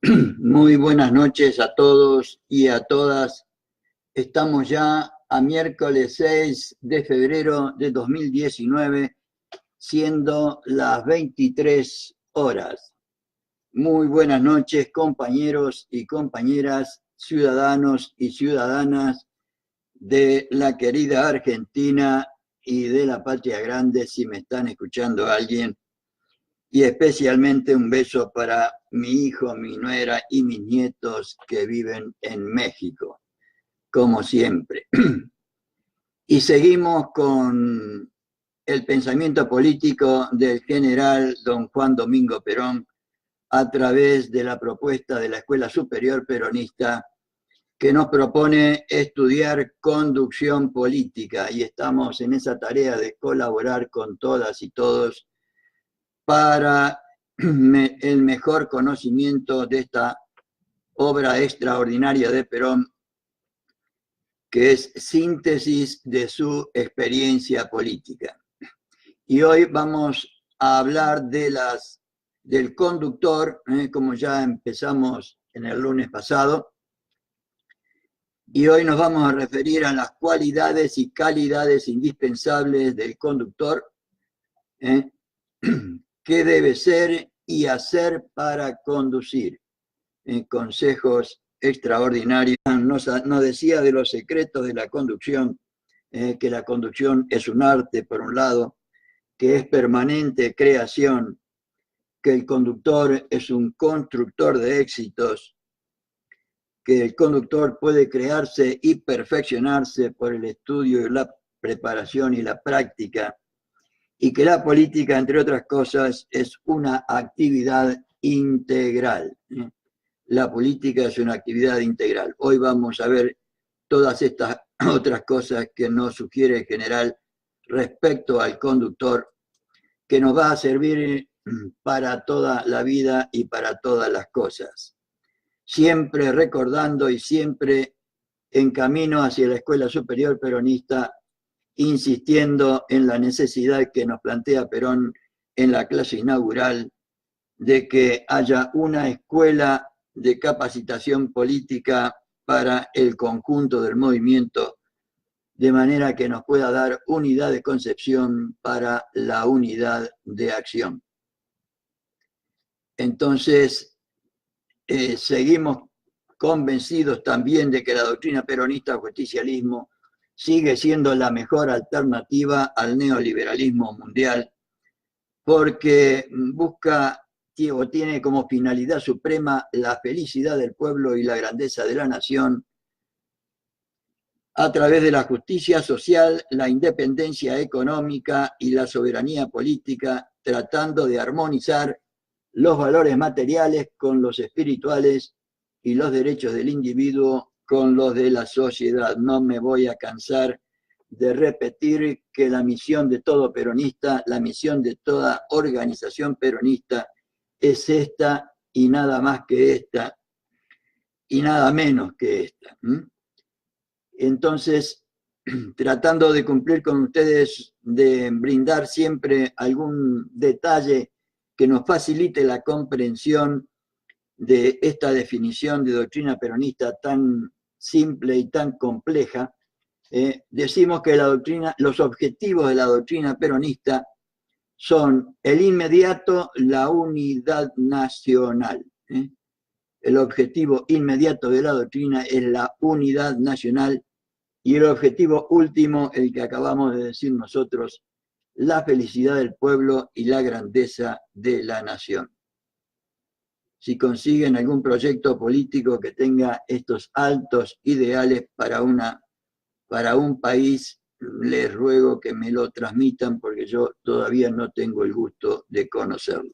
Muy buenas noches a todos y a todas. Estamos ya a miércoles 6 de febrero de 2019, siendo las 23 horas. Muy buenas noches, compañeros y compañeras, ciudadanos y ciudadanas de la querida Argentina y de la Patria Grande, si me están escuchando alguien. Y especialmente un beso para mi hijo, mi nuera y mis nietos que viven en México, como siempre. Y seguimos con el pensamiento político del general don Juan Domingo Perón a través de la propuesta de la Escuela Superior Peronista que nos propone estudiar conducción política, y estamos en esa tarea de colaborar con todas y todos para el mejor conocimiento de esta obra extraordinaria de Perón, que es síntesis de su experiencia política. Y hoy vamos a hablar del conductor, como ya empezamos en el lunes pasado, y hoy nos vamos a referir a las cualidades y calidades indispensables del conductor, qué debe ser y hacer para conducir. Consejos extraordinarios. Nos decía de los secretos de la conducción, que la conducción es un arte, por un lado, que es permanente creación, que el conductor es un constructor de éxitos, que el conductor puede crearse y perfeccionarse por el estudio y la preparación y la práctica, y que la política, entre otras cosas, es una actividad integral. La política es una actividad integral. Hoy vamos a ver todas estas otras cosas que nos sugiere el general respecto al conductor, que nos va a servir para toda la vida y para todas las cosas. Siempre recordando y siempre en camino hacia la Escuela Superior Peronista, insistiendo en la necesidad que nos plantea Perón en la clase inaugural de que haya una escuela de capacitación política para el conjunto del movimiento, de manera que nos pueda dar unidad de concepción para la unidad de acción. Entonces, seguimos convencidos también de que la doctrina peronista o justicialismo sigue siendo la mejor alternativa al neoliberalismo mundial, porque busca o tiene como finalidad suprema la felicidad del pueblo y la grandeza de la nación a través de la justicia social, la independencia económica y la soberanía política, tratando de armonizar los valores materiales con los espirituales y los derechos del individuo con los de la sociedad. No me voy a cansar de repetir que la misión de todo peronista, la misión de toda organización peronista es esta y nada más que esta y nada menos que esta. Entonces, tratando de cumplir con ustedes, de brindar siempre algún detalle que nos facilite la comprensión de esta definición de doctrina peronista tan simple y tan compleja, decimos que los objetivos de la doctrina peronista son el inmediato, la unidad nacional. El objetivo inmediato de la doctrina es la unidad nacional, y el objetivo último, el que acabamos de decir nosotros, la felicidad del pueblo y la grandeza de la nación. Si consiguen algún proyecto político que tenga estos altos ideales para un país, les ruego que me lo transmitan, porque yo todavía no tengo el gusto de conocerlo.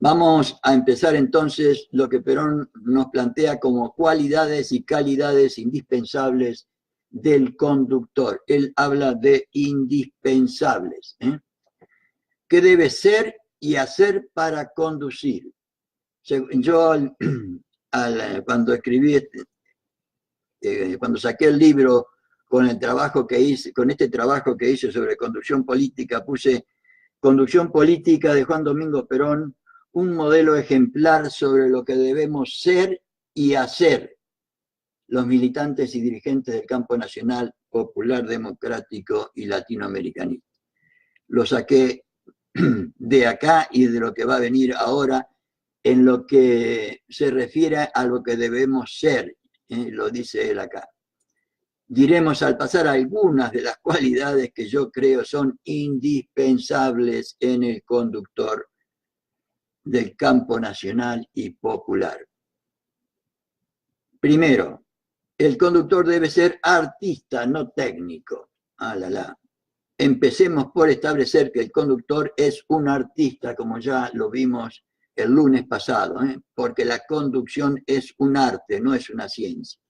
Vamos a empezar entonces lo que Perón nos plantea como cualidades y calidades indispensables del conductor. Él habla de indispensables. ¿Qué debe ser y hacer para conducir? Yo cuando escribí, cuando saqué el libro con el trabajo que hice, con este trabajo que hice sobre conducción política, puse Conducción política de Juan Domingo Perón, un modelo ejemplar sobre lo que debemos ser y hacer los militantes y dirigentes del campo nacional, popular, democrático y latinoamericanista. Lo saqué de acá y de lo que va a venir ahora en lo que se refiere a lo que debemos ser, lo dice él acá. Diremos al pasar algunas de las cualidades que yo creo son indispensables en el conductor del campo nacional y popular. Primero, el conductor debe ser artista, no técnico. Empecemos por establecer que el conductor es un artista, como ya lo vimos el lunes pasado, porque la conducción es un arte, no es una ciencia.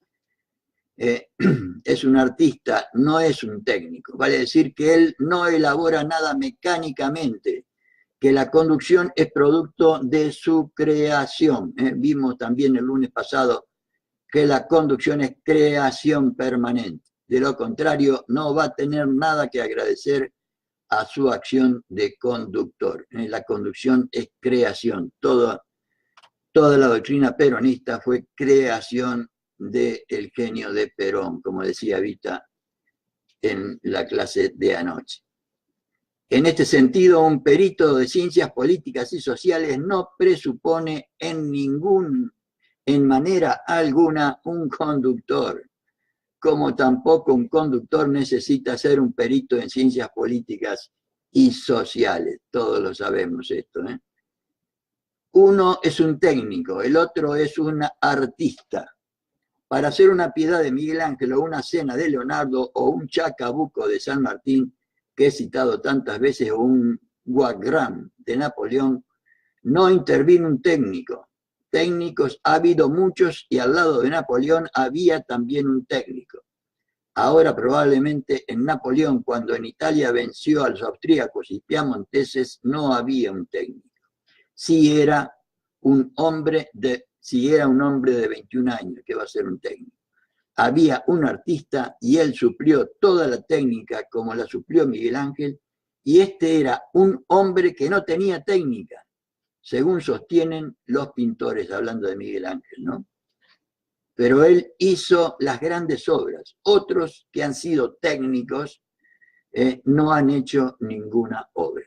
Es un artista, no es un técnico. Vale decir que él no elabora nada mecánicamente, que la conducción es producto de su creación. Vimos también el lunes pasado que la conducción es creación permanente. De lo contrario, no va a tener nada que agradecer a su acción de conductor. La conducción es creación. Toda la doctrina peronista fue creación del genio de Perón, como decía Vita en la clase de anoche. En este sentido, un perito de ciencias políticas y sociales no presupone en manera alguna un conductor, como tampoco un conductor necesita ser un perito en ciencias políticas y sociales. Todos lo sabemos esto, ¿eh? Uno es un técnico, el otro es un artista. Para hacer una Piedad de Miguel Ángel o una Cena de Leonardo o un Chacabuco de San Martín, que he citado tantas veces, o un Wagram de Napoleón, no intervino un técnico. Técnicos ha habido muchos y al lado de Napoleón había también un técnico. Ahora probablemente en Napoleón, cuando en Italia venció a los austríacos y piamonteses, no había un técnico. Si era un hombre de 21 años, que va a ser un técnico. Había un artista y él suplió toda la técnica como la suplió Miguel Ángel, y este era un hombre que no tenía técnica, según sostienen los pintores, hablando de Miguel Ángel, ¿no? Pero él hizo las grandes obras. Otros que han sido técnicos no han hecho ninguna obra.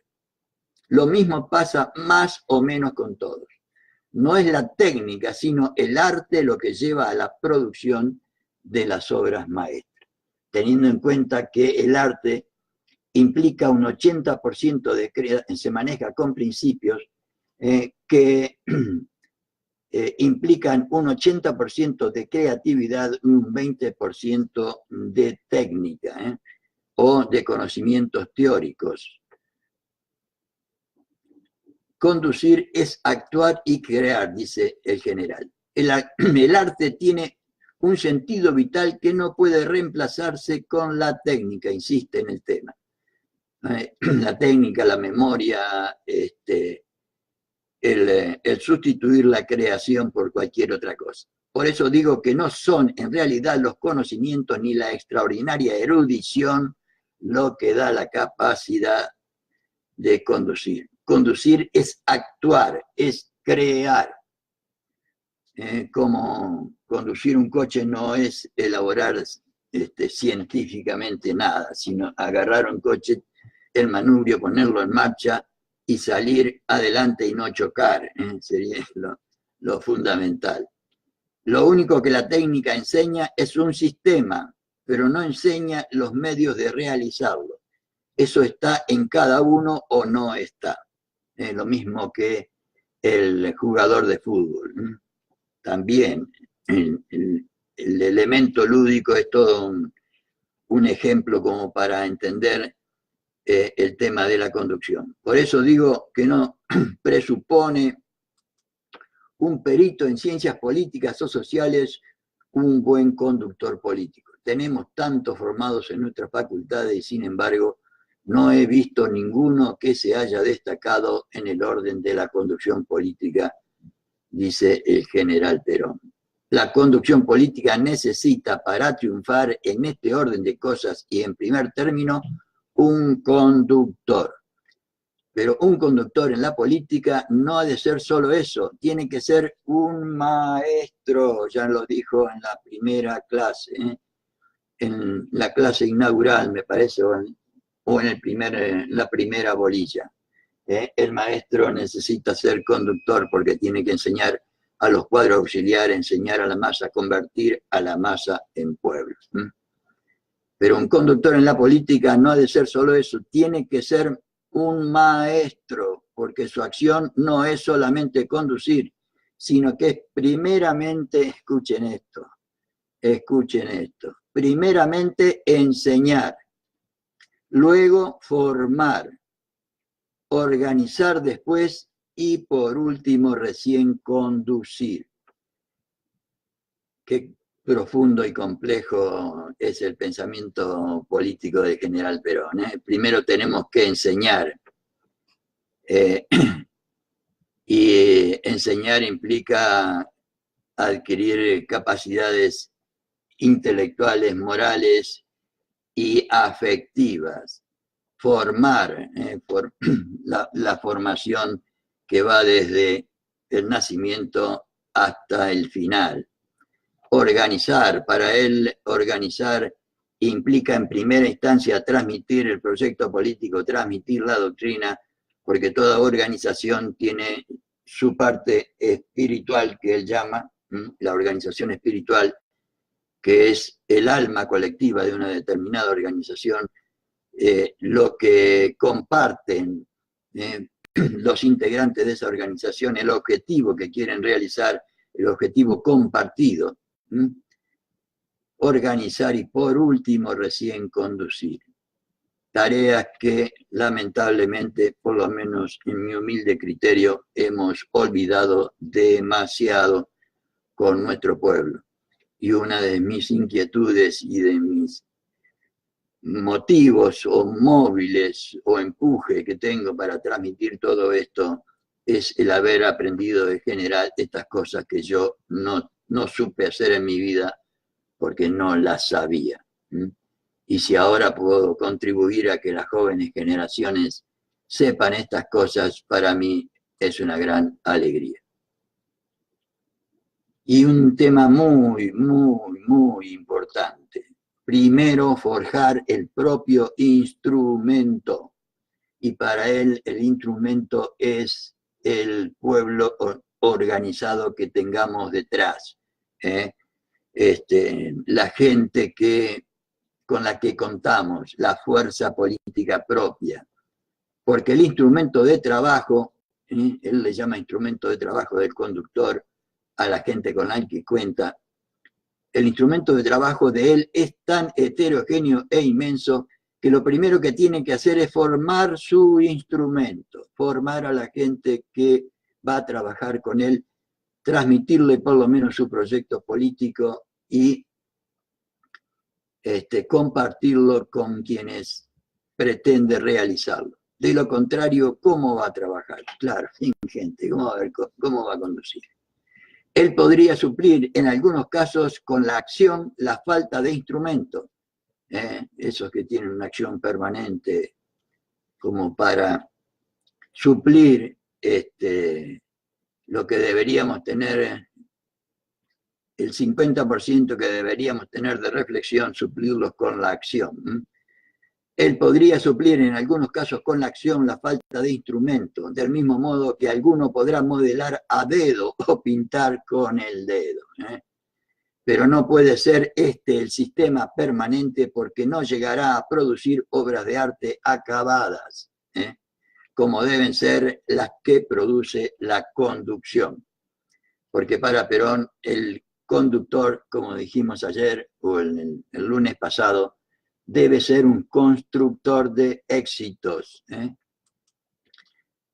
Lo mismo pasa más o menos con todos. No es la técnica, sino el arte lo que lleva a la producción de las obras maestras, teniendo en cuenta que el arte implica un 80% se maneja con principios que implican un 80% de creatividad, un 20% de técnica o de conocimientos teóricos. Conducir es actuar y crear, dice el general. El arte tiene un sentido vital que no puede reemplazarse con la técnica, insiste en el tema. La técnica, la memoria, el sustituir la creación por cualquier otra cosa. Por eso digo que no son en realidad los conocimientos ni la extraordinaria erudición lo que da la capacidad de conducir. Conducir es actuar, es crear. Como conducir un coche no es elaborar científicamente nada, sino agarrar un coche, el manubrio, ponerlo en marcha y salir adelante y no chocar, sería lo fundamental. Lo único que la técnica enseña es un sistema, pero no enseña los medios de realizarlo. Eso está en cada uno o no está. Lo mismo que el jugador de fútbol. También el elemento lúdico es todo un ejemplo como para entender el tema de la conducción. Por eso digo que no presupone un perito en ciencias políticas o sociales un buen conductor político. Tenemos tantos formados en nuestras facultades y sin embargo no he visto ninguno que se haya destacado en el orden de la conducción política, dice el general Perón. La conducción política necesita para triunfar en este orden de cosas y en primer término un conductor. Pero un conductor en la política no ha de ser solo eso, tiene que ser un maestro, ya lo dijo en la primera clase, en la clase inaugural, me parece, o en la primera bolilla. El maestro necesita ser conductor porque tiene que enseñar a los cuadros auxiliares, enseñar a la masa, convertir a la masa en pueblos. Pero un conductor en la política no ha de ser solo eso, tiene que ser un maestro, porque su acción no es solamente conducir, sino que es primeramente, escuchen esto, primeramente enseñar, luego formar, organizar después y por último recién conducir. Qué profundo y complejo es el pensamiento político del general Perón. Primero tenemos que enseñar. Y enseñar implica adquirir capacidades intelectuales, morales y afectivas. Formar, la formación que va desde el nacimiento hasta el final. Organizar, para él organizar implica en primera instancia transmitir el proyecto político, transmitir la doctrina, porque toda organización tiene su parte espiritual que él llama, la organización espiritual, que es el alma colectiva de una determinada organización, lo que comparten los integrantes de esa organización, el objetivo que quieren realizar, el objetivo compartido. Organizar y por último recién conducir. Tareas que lamentablemente, por lo menos en mi humilde criterio, hemos olvidado demasiado con nuestro pueblo. Y una de mis inquietudes y de mis motivos o móviles o empuje que tengo para transmitir todo esto es el haber aprendido en general estas cosas que yo no supe hacer en mi vida porque no las sabía. Y si ahora puedo contribuir a que las jóvenes generaciones sepan estas cosas, para mí es una gran alegría. Y un tema muy, muy, muy importante. Primero, forjar el propio instrumento. Y para él el instrumento es el pueblo organizado que tengamos detrás. La gente con la que contamos, la fuerza política propia. Porque el instrumento de trabajo, él le llama instrumento de trabajo del conductor a la gente con la que cuenta, el instrumento de trabajo de él es tan heterogéneo e inmenso que lo primero que tiene que hacer es formar su instrumento, formar a la gente que va a trabajar con él, transmitirle por lo menos su proyecto político y compartirlo con quienes pretende realizarlo. De lo contrario, ¿cómo va a trabajar? Claro, sin gente, ¿cómo va a conducir? Él podría suplir en algunos casos con la acción la falta de instrumentos, esos que tienen una acción permanente como para suplir lo que deberíamos tener, el 50% que deberíamos tener de reflexión, suplirlos con la acción. Él podría suplir en algunos casos con la acción la falta de instrumentos, del mismo modo que alguno podrá modelar a dedo o pintar con el dedo. Pero no puede ser el sistema permanente porque no llegará a producir obras de arte acabadas, como deben ser las que produce la conducción. Porque para Perón el conductor, como dijimos ayer o el lunes pasado, debe ser un constructor de éxitos,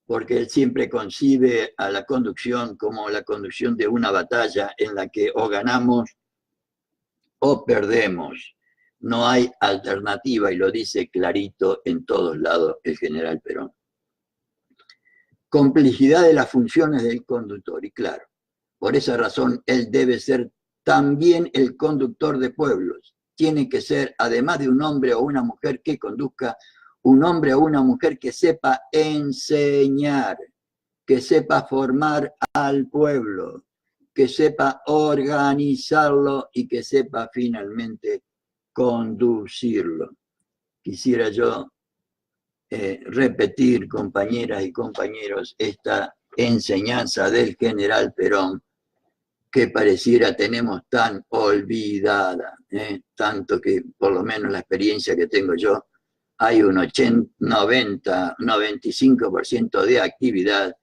porque él siempre concibe a la conducción como la conducción de una batalla en la que o ganamos o perdemos. No hay alternativa, y lo dice clarito en todos lados el general Perón. Complejidad de las funciones del conductor, y claro, por esa razón él debe ser también el conductor de pueblos. Tiene que ser, además de un hombre o una mujer que conduzca, un hombre o una mujer que sepa enseñar, que sepa formar al pueblo, que sepa organizarlo y que sepa finalmente conducirlo. Quisiera yo repetir, compañeras y compañeros, esta enseñanza del general Perón que pareciera tenemos tan olvidada, tanto que por lo menos la experiencia que tengo yo, hay un 95% de actividad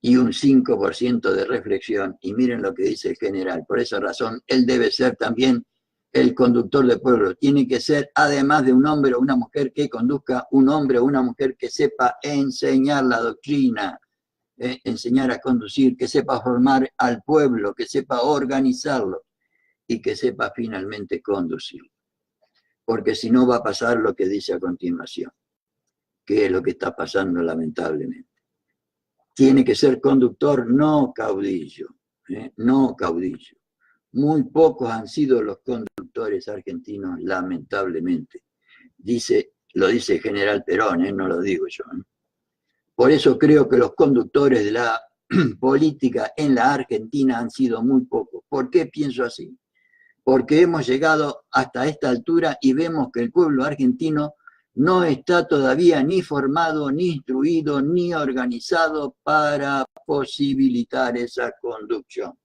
y un 5% de reflexión, y miren lo que dice el general. Por esa razón, él debe ser también el conductor del pueblo. Tiene que ser, además de un hombre o una mujer que conduzca, un hombre o una mujer que sepa enseñar la doctrina, enseñar a conducir, que sepa formar al pueblo, que sepa organizarlo y que sepa finalmente conducirlo. Porque si no va a pasar lo que dice a continuación, que es lo que está pasando lamentablemente. Tiene que ser conductor, no caudillo, no caudillo. Muy pocos han sido los conductores argentinos, lamentablemente. Lo dice el general Perón, no lo digo yo. Por eso creo que los conductores de la política en la Argentina han sido muy pocos. ¿Por qué pienso así? Porque hemos llegado hasta esta altura y vemos que el pueblo argentino no está todavía ni formado, ni instruido, ni organizado para posibilitar esa conducción.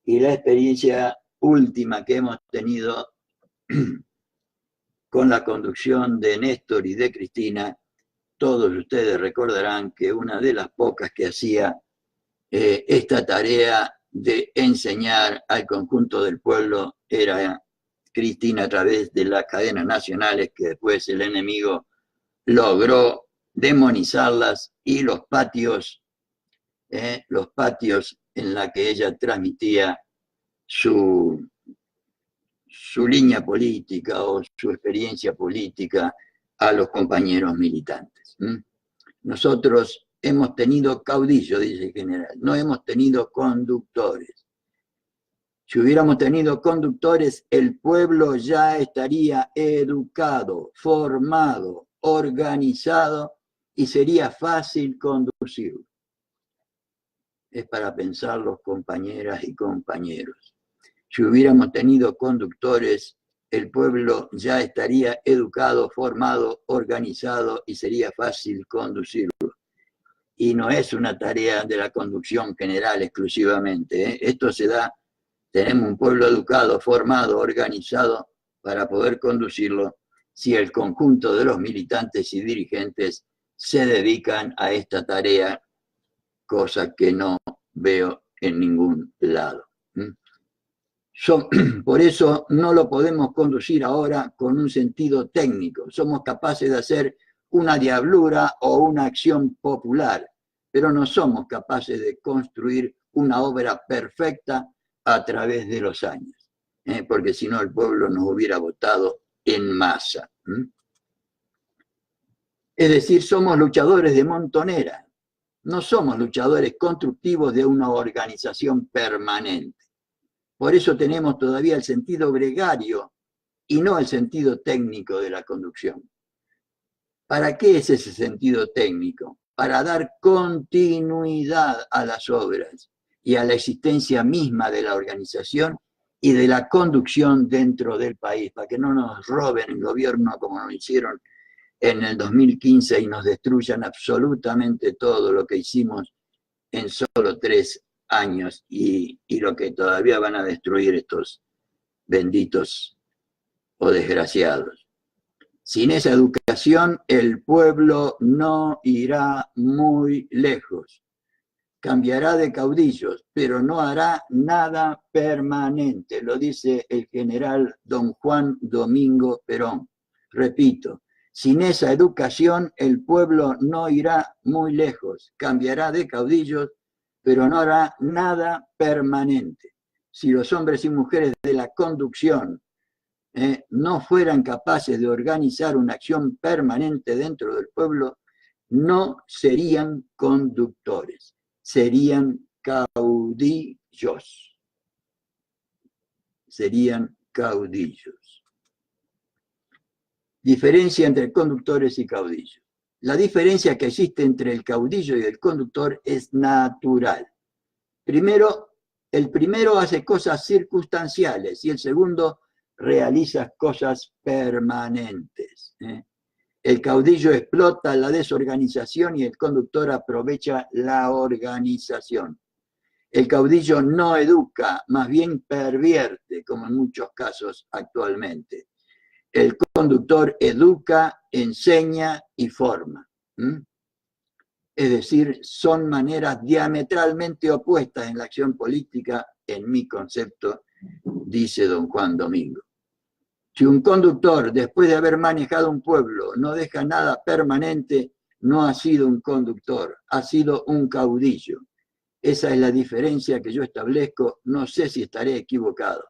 Y la experiencia última que hemos tenido con la conducción de Néstor y de Cristina, todos ustedes recordarán que una de las pocas que hacía esta tarea de enseñar al conjunto del pueblo era Cristina a través de las cadenas nacionales, que después el enemigo logró demonizarlas, y los patios en la que ella transmitía su línea política o su experiencia política a los compañeros militantes. Nosotros hemos tenido caudillos, dice el general, no hemos tenido conductores. Si hubiéramos tenido conductores, el pueblo ya estaría educado, formado, organizado y sería fácil conducirlo. Es para pensarlo, compañeras y compañeros. Si hubiéramos tenido conductores, el pueblo ya estaría educado, formado, organizado y sería fácil conducirlo. Y no es una tarea de la conducción general exclusivamente. Esto se da, tenemos un pueblo educado, formado, organizado para poder conducirlo si el conjunto de los militantes y dirigentes se dedican a esta tarea, cosa que no veo en ningún lado. Por eso no lo podemos conducir ahora con un sentido técnico. Somos capaces de hacer una diablura o una acción popular, pero no somos capaces de construir una obra perfecta a través de los años, porque si no el pueblo nos hubiera votado en masa. Es decir, somos luchadores de montonera, no somos luchadores constructivos de una organización permanente. Por eso tenemos todavía el sentido gregario y no el sentido técnico de la conducción. ¿Para qué es ese sentido técnico? Para dar continuidad a las obras y a la existencia misma de la organización y de la conducción dentro del país, para que no nos roben el gobierno como nos hicieron en el 2015 y nos destruyan absolutamente todo lo que hicimos en solo 3 años y lo que todavía van a destruir estos benditos o desgraciados. Sin esa educación, el pueblo no irá muy lejos. Cambiará de caudillos, pero no hará nada permanente, lo dice el general don Juan Domingo Perón. Repito, sin esa educación, el pueblo no irá muy lejos. Cambiará de caudillos, pero no hará nada permanente. Si los hombres y mujeres de la conducción no fueran capaces de organizar una acción permanente dentro del pueblo, no serían conductores, serían caudillos. Serían caudillos. Diferencia entre conductores y caudillos. La diferencia que existe entre el caudillo y el conductor es natural. El primero hace cosas circunstanciales y el segundo realiza cosas permanentes. El caudillo explota la desorganización y el conductor aprovecha la organización. El caudillo no educa, más bien pervierte, como en muchos casos actualmente. El conductor educa, enseña y forma. Es decir, son maneras diametralmente opuestas en la acción política, en mi concepto, dice don Juan Domingo. Si un conductor, después de haber manejado un pueblo, no deja nada permanente, no ha sido un conductor, ha sido un caudillo. Esa es la diferencia que yo establezco, no sé si estaré equivocado.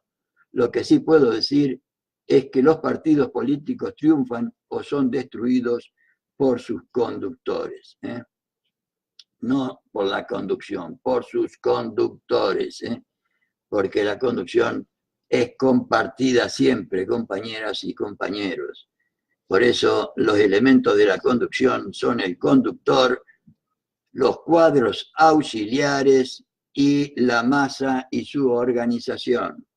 Lo que sí puedo decir es que los partidos políticos triunfan o son destruidos por sus conductores. No por la conducción, por sus conductores, porque la conducción es compartida siempre, compañeras y compañeros. Por eso los elementos de la conducción son el conductor, los cuadros auxiliares y la masa y su organización.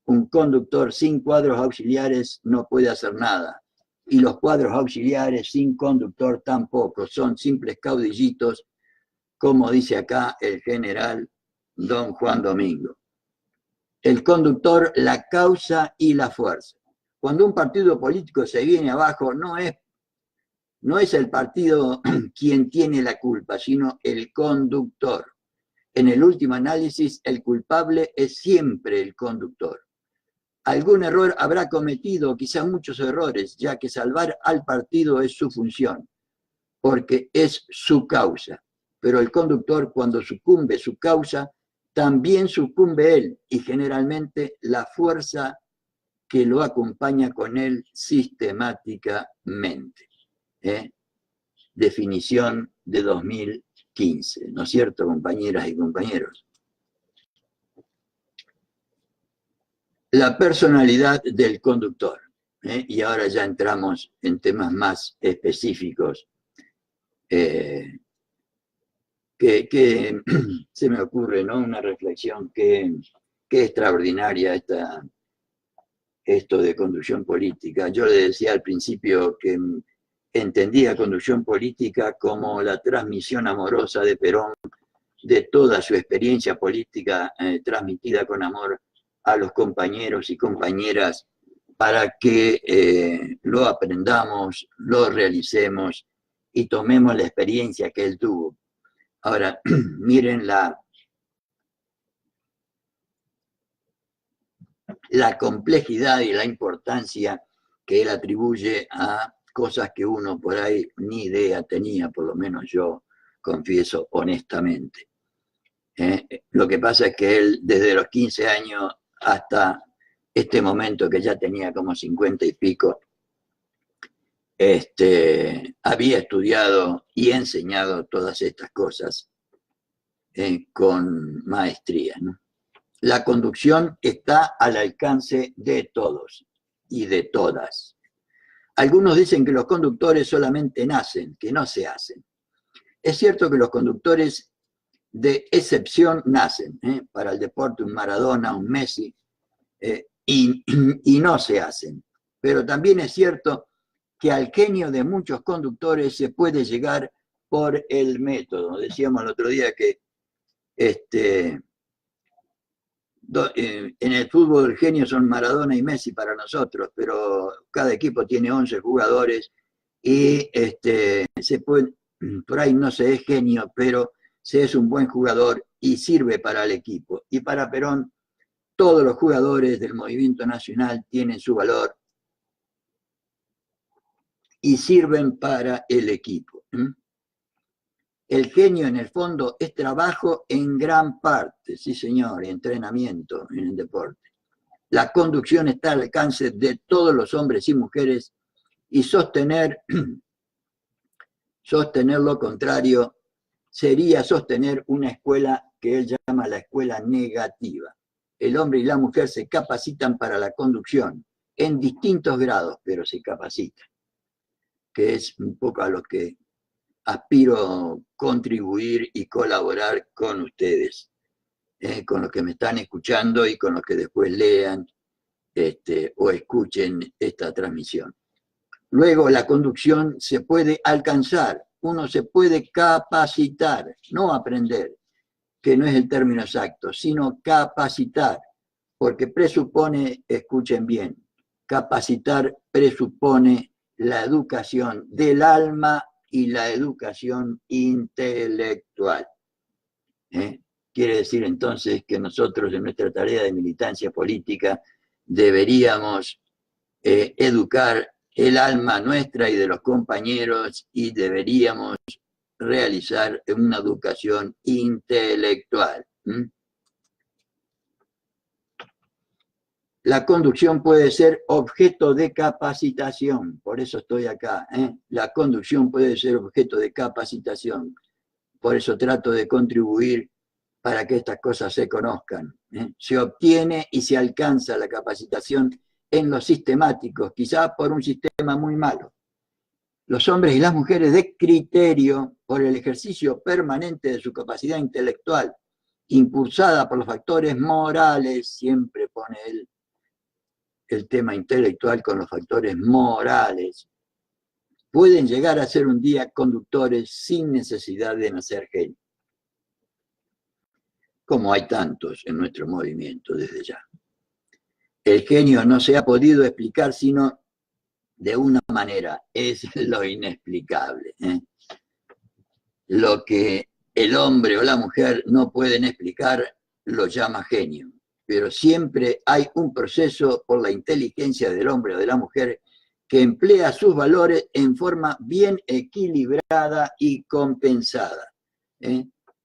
Un conductor sin cuadros auxiliares no puede hacer nada. Y los cuadros auxiliares sin conductor tampoco, son simples caudillitos, como dice acá el general don Juan Domingo. El conductor, la causa y la fuerza. Cuando un partido político se viene abajo, no es el partido quien tiene la culpa, sino el conductor. En el último análisis, el culpable es siempre el conductor. Algún error habrá cometido, quizá muchos errores, ya que salvar al partido es su función, porque es su causa. Pero el conductor, cuando sucumbe su causa, también sucumbe él, y generalmente la fuerza que lo acompaña con él sistemáticamente. Definición de 2015, ¿no es cierto, compañeras y compañeros? La personalidad del conductor, y ahora ya entramos en temas más específicos, que se me ocurre, ¿no? Una reflexión que extraordinaria esto de conducción política. Yo le decía al principio que entendía conducción política como la transmisión amorosa de Perón de toda su experiencia política transmitida con amor a los compañeros y compañeras para que lo aprendamos, lo realicemos y tomemos la experiencia que él tuvo. Ahora, miren la complejidad y la importancia que él atribuye a cosas que uno por ahí ni idea tenía, por lo menos yo confieso honestamente. Lo que pasa es que él desde los 15 años hasta este momento que ya tenía como 50 y pico, había estudiado y enseñado todas estas cosas con maestría, ¿no? La conducción está al alcance de todos y de todas. Algunos dicen que los conductores solamente nacen, que no se hacen. Es cierto que los conductores de excepción nacen, para el deporte un Maradona, un Messi, y no se hacen. Pero también es cierto que al genio de muchos conductores se puede llegar por el método. Decíamos el otro día que en el fútbol el genio son Maradona y Messi para nosotros, pero cada equipo tiene 11 jugadores y por ahí no se es genio, pero se es un buen jugador y sirve para el equipo. Y para Perón, todos los jugadores del movimiento nacional tienen su valor y sirven para el equipo. El genio, en el fondo, es trabajo en gran parte, sí señor, y entrenamiento en el deporte. La conducción está al alcance de todos los hombres y mujeres y sostener lo contrario sería sostener una escuela que él llama la escuela negativa. El hombre y la mujer se capacitan para la conducción en distintos grados, pero se capacitan. que es un poco a lo que aspiro contribuir y colaborar con ustedes, con los que me están escuchando y con los que después lean o escuchen esta transmisión. Luego, la conducción se puede alcanzar, uno se puede capacitar, no aprender, que no es el término exacto, sino capacitar, porque presupone, escuchen bien, capacitar presupone la educación del alma y la educación intelectual. Quiere decir entonces que nosotros en nuestra tarea de militancia política deberíamos educar el alma nuestra y de los compañeros y deberíamos realizar una educación intelectual. La conducción puede ser objeto de capacitación, por eso estoy acá. La conducción puede ser objeto de capacitación, por eso trato de contribuir para que estas cosas se conozcan. Se obtiene y se alcanza la capacitación en los sistemáticos, quizá por un sistema muy malo. Los hombres y las mujeres de criterio, por el ejercicio permanente de su capacidad intelectual, impulsada por los factores morales, siempre pone él el tema intelectual con los factores morales, pueden llegar a ser un día conductores sin necesidad de nacer genio, como hay tantos en nuestro movimiento desde ya. El genio no se ha podido explicar sino de una manera, es lo inexplicable. Lo que el hombre o la mujer no pueden explicar lo llama genio, pero siempre hay un proceso por la inteligencia del hombre o de la mujer que emplea sus valores en forma bien equilibrada y compensada.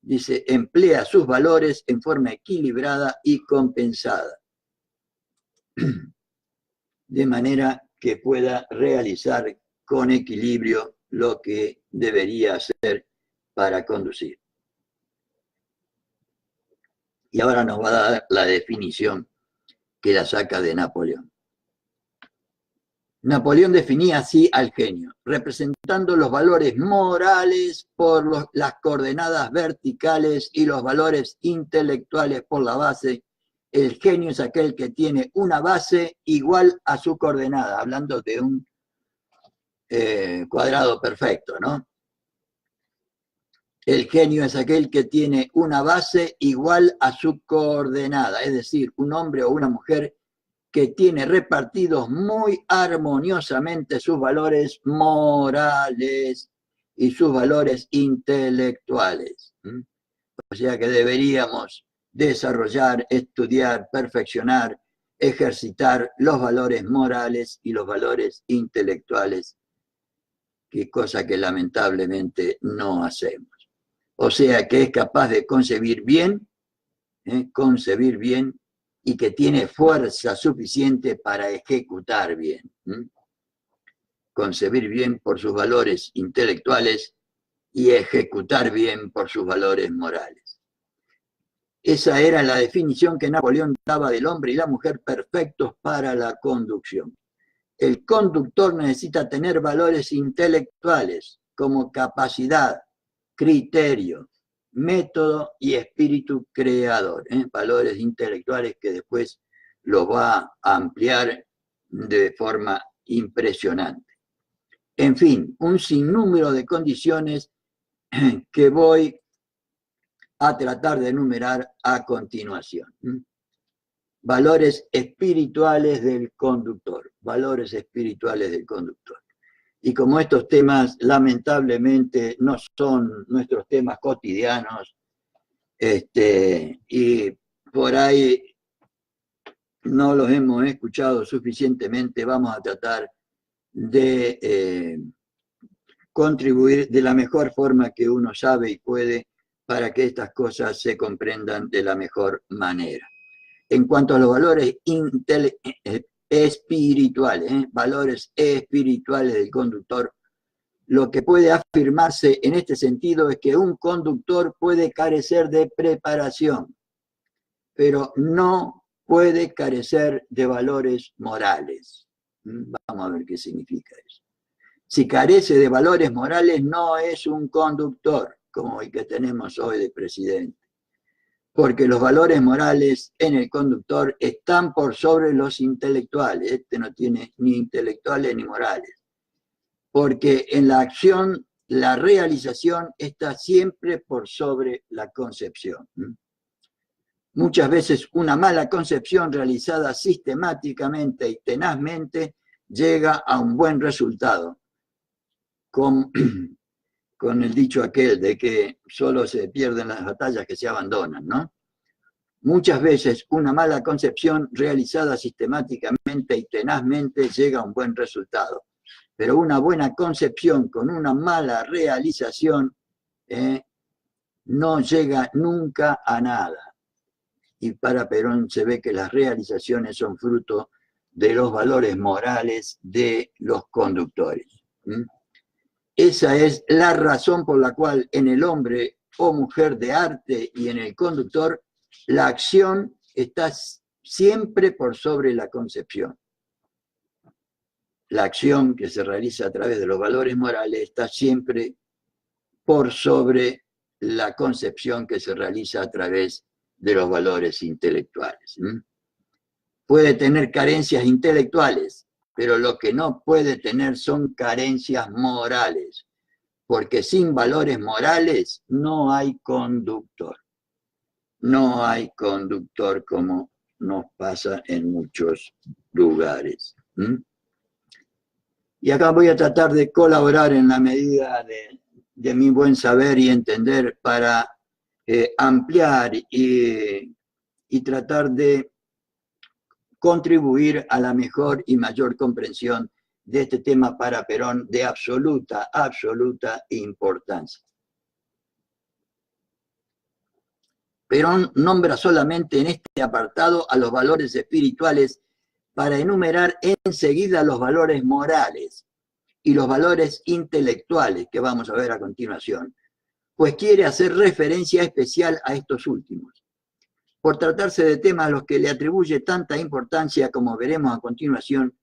Dice, emplea sus valores en forma equilibrada y compensada, de manera que pueda realizar con equilibrio lo que debería hacer para conducir. Y ahora nos va a dar la definición que la saca de Napoleón. Napoleón definía así al genio, representando los valores morales por las coordenadas verticales y los valores intelectuales por la base. El genio es aquel que tiene una base igual a su coordenada, hablando de un cuadrado perfecto, ¿no? El genio es aquel que tiene una base igual a su coordenada, es decir, un hombre o una mujer que tiene repartidos muy armoniosamente sus valores morales y sus valores intelectuales. O sea que deberíamos desarrollar, estudiar, perfeccionar, ejercitar los valores morales y los valores intelectuales, que cosa que lamentablemente no hacemos. O sea que es capaz de concebir bien y que tiene fuerza suficiente para ejecutar bien. Concebir bien por sus valores intelectuales y ejecutar bien por sus valores morales. Esa era la definición que Napoleón daba del hombre y la mujer perfectos para la conducción. El conductor necesita tener valores intelectuales como capacidad, criterio, método y espíritu creador, valores intelectuales que después los va a ampliar de forma impresionante. En fin, un sinnúmero de condiciones que voy a tratar de enumerar a continuación. Valores espirituales del conductor, valores espirituales del conductor. Y como estos temas lamentablemente no son nuestros temas cotidianos, y por ahí no los hemos escuchado suficientemente, vamos a tratar de contribuir de la mejor forma que uno sabe y puede para que estas cosas se comprendan de la mejor manera. En cuanto a los valores espirituales, valores espirituales del conductor, lo que puede afirmarse en este sentido es que un conductor puede carecer de preparación, pero no puede carecer de valores morales. Vamos a ver qué significa eso. Si carece de valores morales, no es un conductor, como el que tenemos hoy de presidente. Porque los valores morales en el conductor están por sobre los intelectuales. Este no tiene ni intelectuales ni morales. Porque en la acción, la realización está siempre por sobre la concepción. Muchas veces una mala concepción realizada sistemáticamente y tenazmente llega a un buen resultado. Con el dicho aquel de que solo se pierden las batallas que se abandonan, ¿no? Muchas veces una mala concepción realizada sistemáticamente y tenazmente llega a un buen resultado, pero una buena concepción con una mala realización no llega nunca a nada. Y para Perón se ve que las realizaciones son fruto de los valores morales de los conductores. Esa es la razón por la cual en el hombre o mujer de arte y en el conductor la acción está siempre por sobre la concepción. La acción que se realiza a través de los valores morales está siempre por sobre la concepción que se realiza a través de los valores intelectuales. Puede tener carencias intelectuales, pero lo que no puede tener son carencias morales, porque sin valores morales no hay conductor. No hay conductor como nos pasa en muchos lugares. Y acá voy a tratar de colaborar en la medida de mi buen saber y entender para ampliar y tratar de contribuir a la mejor y mayor comprensión de este tema para Perón de absoluta importancia. Perón nombra solamente en este apartado a los valores espirituales para enumerar enseguida los valores morales y los valores intelectuales que vamos a ver a continuación, pues quiere hacer referencia especial a estos últimos. Por tratarse de temas a los que le atribuye tanta importancia como veremos a continuación,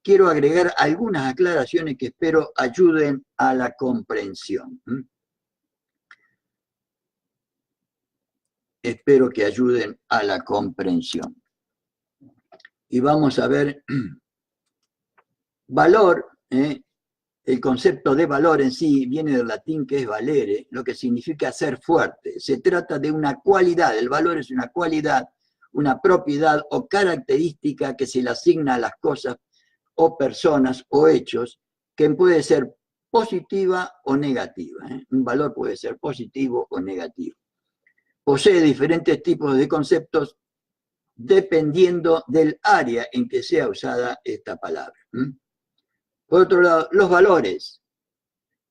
quiero agregar algunas aclaraciones que espero ayuden a la comprensión. Espero que ayuden a la comprensión. Y vamos a ver valor, el concepto de valor en sí viene del latín que es valere, lo que significa ser fuerte. Se trata de una cualidad, el valor es una cualidad, una propiedad o característica que se le asigna a las cosas o personas o hechos, que puede ser positiva o negativa. Un valor puede ser positivo o negativo. Posee diferentes tipos de conceptos dependiendo del área en que sea usada esta palabra. Por otro lado, los valores.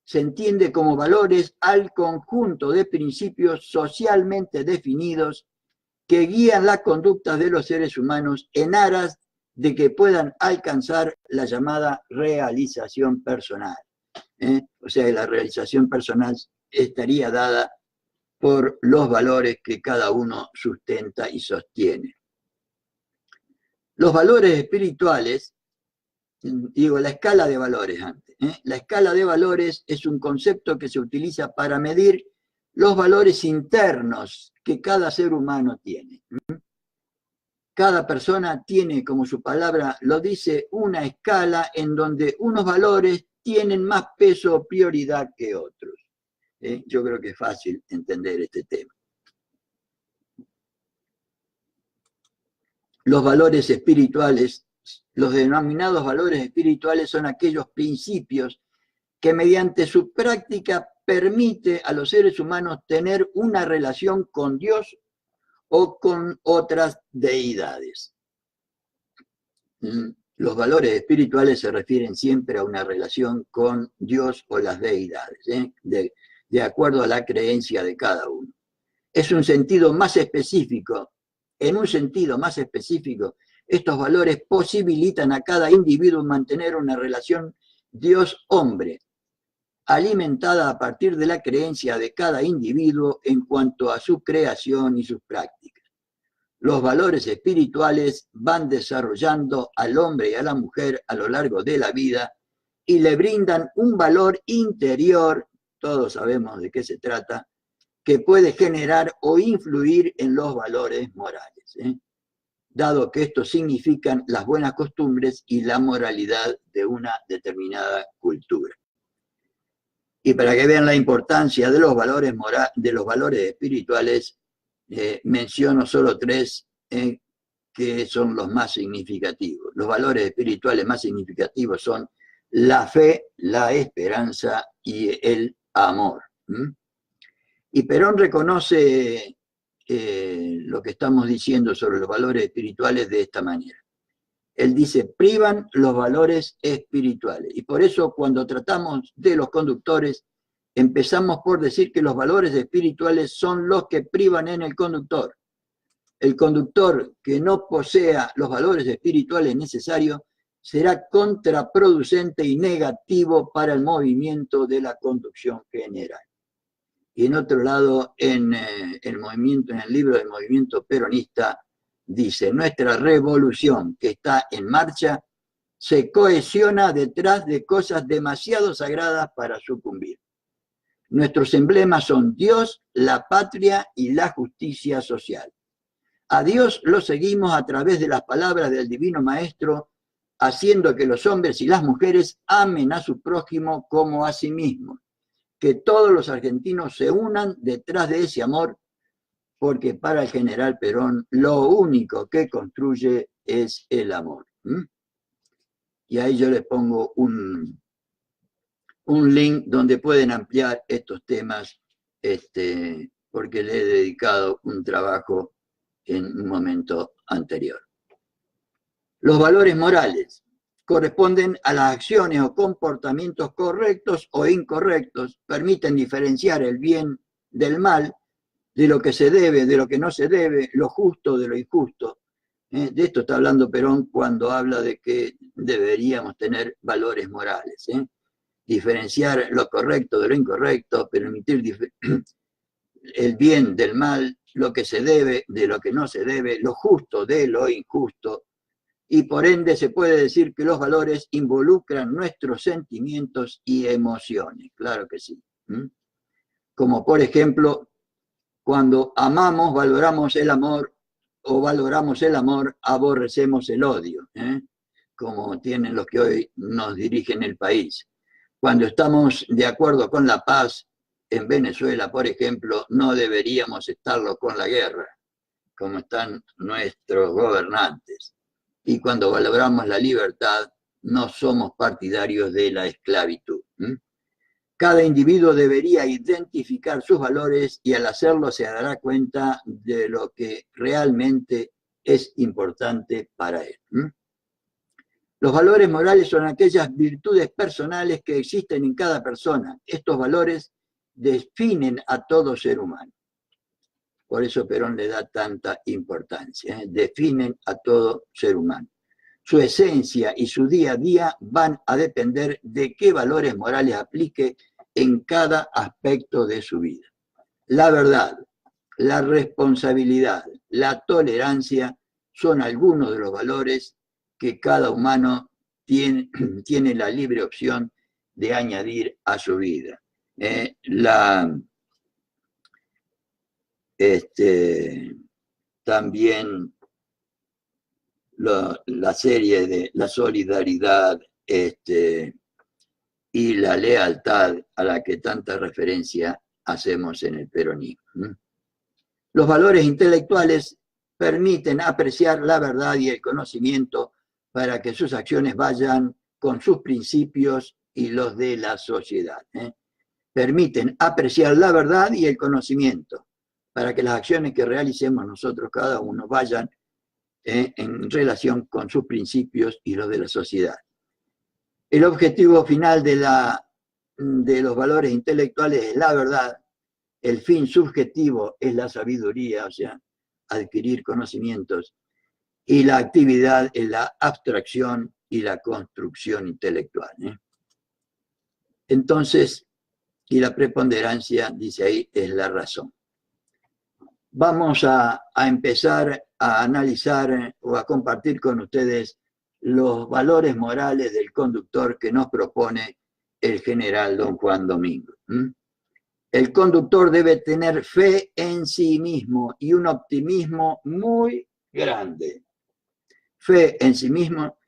Se entiende como valores al conjunto de principios socialmente definidos que guían la conducta de los seres humanos en aras de que puedan alcanzar la llamada realización personal. O sea, la realización personal estaría dada por los valores que cada uno sustenta y sostiene. Los valores espirituales, digo, la escala de valores antes. La escala de valores es un concepto que se utiliza para medir los valores internos que cada ser humano tiene. Cada persona tiene, como su palabra lo dice, una escala en donde unos valores tienen más peso o prioridad que otros. Yo creo que es fácil entender este tema. Los valores espirituales, los denominados valores espirituales son aquellos principios que mediante su práctica permite a los seres humanos tener una relación con Dios o con otras deidades. Los valores espirituales se refieren siempre a una relación con Dios o las deidades, de acuerdo a la creencia de cada uno. Es un sentido más específico. En un sentido más específico, estos valores posibilitan a cada individuo mantener una relación Dios-hombre, alimentada a partir de la creencia de cada individuo en cuanto a su creación y sus prácticas. Los valores espirituales van desarrollando al hombre y a la mujer a lo largo de la vida y le brindan un valor interior, todos sabemos de qué se trata, que puede generar o influir en los valores morales, dado que estos significan las buenas costumbres y la moralidad de una determinada cultura. Y para que vean la importancia de los valores espirituales, menciono solo tres que son los más significativos. Los valores espirituales más significativos son la fe, la esperanza y el amor. Y Perón reconoce lo que estamos diciendo sobre los valores espirituales de esta manera. Él dice, privan los valores espirituales. Y por eso cuando tratamos de los conductores, empezamos por decir que los valores espirituales son los que privan en el conductor. El conductor que no posea los valores espirituales necesarios será contraproducente y negativo para el movimiento de la conducción general. Y en otro lado, en el libro del movimiento peronista, dice, nuestra revolución que está en marcha se cohesiona detrás de cosas demasiado sagradas para sucumbir. Nuestros emblemas son Dios, la patria y la justicia social. A Dios lo seguimos a través de las palabras del Divino Maestro, haciendo que los hombres y las mujeres amen a su prójimo como a sí mismos. Que todos los argentinos se unan detrás de ese amor, porque para el general Perón lo único que construye es el amor. Y ahí yo les pongo un link donde pueden ampliar estos temas, porque le he dedicado un trabajo en un momento anterior. Los valores morales corresponden a las acciones o comportamientos correctos o incorrectos, permiten diferenciar el bien del mal, de lo que se debe, de lo que no se debe, lo justo de lo injusto. De esto está hablando Perón cuando habla de que deberíamos tener valores morales. Diferenciar lo correcto de lo incorrecto, permitir el bien del mal, lo que se debe de lo que no se debe, lo justo de lo injusto. Y por ende se puede decir que los valores involucran nuestros sentimientos y emociones. Claro que sí. Como por ejemplo, cuando amamos, valoramos el amor, o valoramos el amor, aborrecemos el odio, como tienen los que hoy nos dirigen el país. Cuando estamos de acuerdo con la paz, en Venezuela, por ejemplo, no deberíamos estarlo con la guerra, como están nuestros gobernantes. Y cuando valoramos la libertad, no somos partidarios de la esclavitud. Cada individuo debería identificar sus valores y al hacerlo se dará cuenta de lo que realmente es importante para él. Los valores morales son aquellas virtudes personales que existen en cada persona. Estos valores definen a todo ser humano. Por eso Perón le da tanta importancia. Definen a todo ser humano. Su esencia y su día a día van a depender de qué valores morales aplique en cada aspecto de su vida. La verdad, la responsabilidad, la tolerancia son algunos de los valores que cada humano tiene la libre opción de añadir a su vida. También la serie de la solidaridad y la lealtad a la que tanta referencia hacemos en el peronismo. Los valores intelectuales permiten apreciar la verdad y el conocimiento para que sus acciones vayan con sus principios y los de la sociedad. Permiten apreciar la verdad y el conocimiento para que las acciones que realicemos nosotros cada uno vayan en relación con sus principios y los de la sociedad. El objetivo final de los valores intelectuales es la verdad, el fin subjetivo es la sabiduría, o sea, adquirir conocimientos, y la actividad es la abstracción y la construcción intelectual. Entonces, y la preponderancia, dice ahí, es la razón. Vamos a empezar a analizar o a compartir con ustedes los valores morales del conductor que nos propone el general don Juan Domingo. El conductor debe tener fe en sí mismo y un optimismo muy grande. Fe en sí mismo.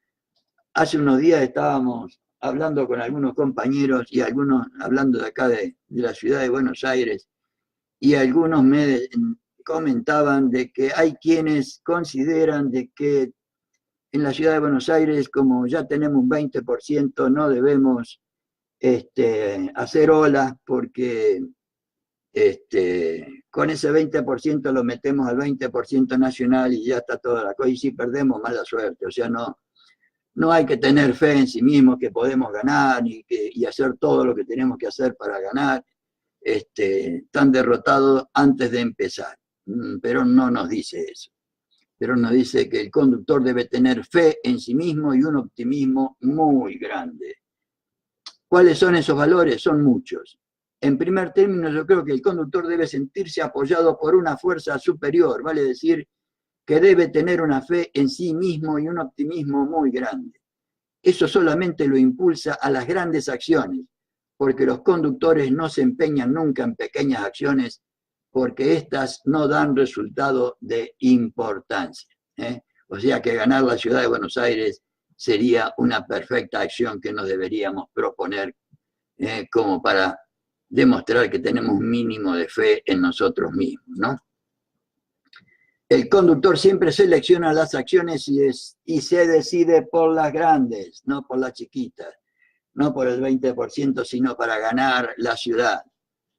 Hace unos días estábamos hablando con algunos compañeros y algunos hablando de acá de la ciudad de Buenos Aires, y algunos me comentaban de que hay quienes consideran de que en la ciudad de Buenos Aires, como ya tenemos un 20%, no debemos hacer olas porque con ese 20% lo metemos al 20% nacional y ya está toda la cosa, y si perdemos, mala suerte. O sea, no hay que tener fe en sí mismo que podemos ganar y hacer todo lo que tenemos que hacer para ganar. Están derrotados antes de empezar. Pero no nos dice eso. Pero nos dice que el conductor debe tener fe en sí mismo y un optimismo muy grande. ¿Cuáles son esos valores? Son muchos. En primer término, yo creo que el conductor debe sentirse apoyado por una fuerza superior, vale decir que debe tener una fe en sí mismo y un optimismo muy grande. Eso solamente lo impulsa a las grandes acciones, porque los conductores no se empeñan nunca en pequeñas acciones, porque éstas no dan resultado de importancia. O sea que ganar la ciudad de Buenos Aires sería una perfecta acción que nos deberíamos proponer como para demostrar que tenemos un mínimo de fe en nosotros mismos, ¿no? El conductor siempre selecciona las acciones y se decide por las grandes, no por las chiquitas, no por el 20%, sino para ganar la ciudad.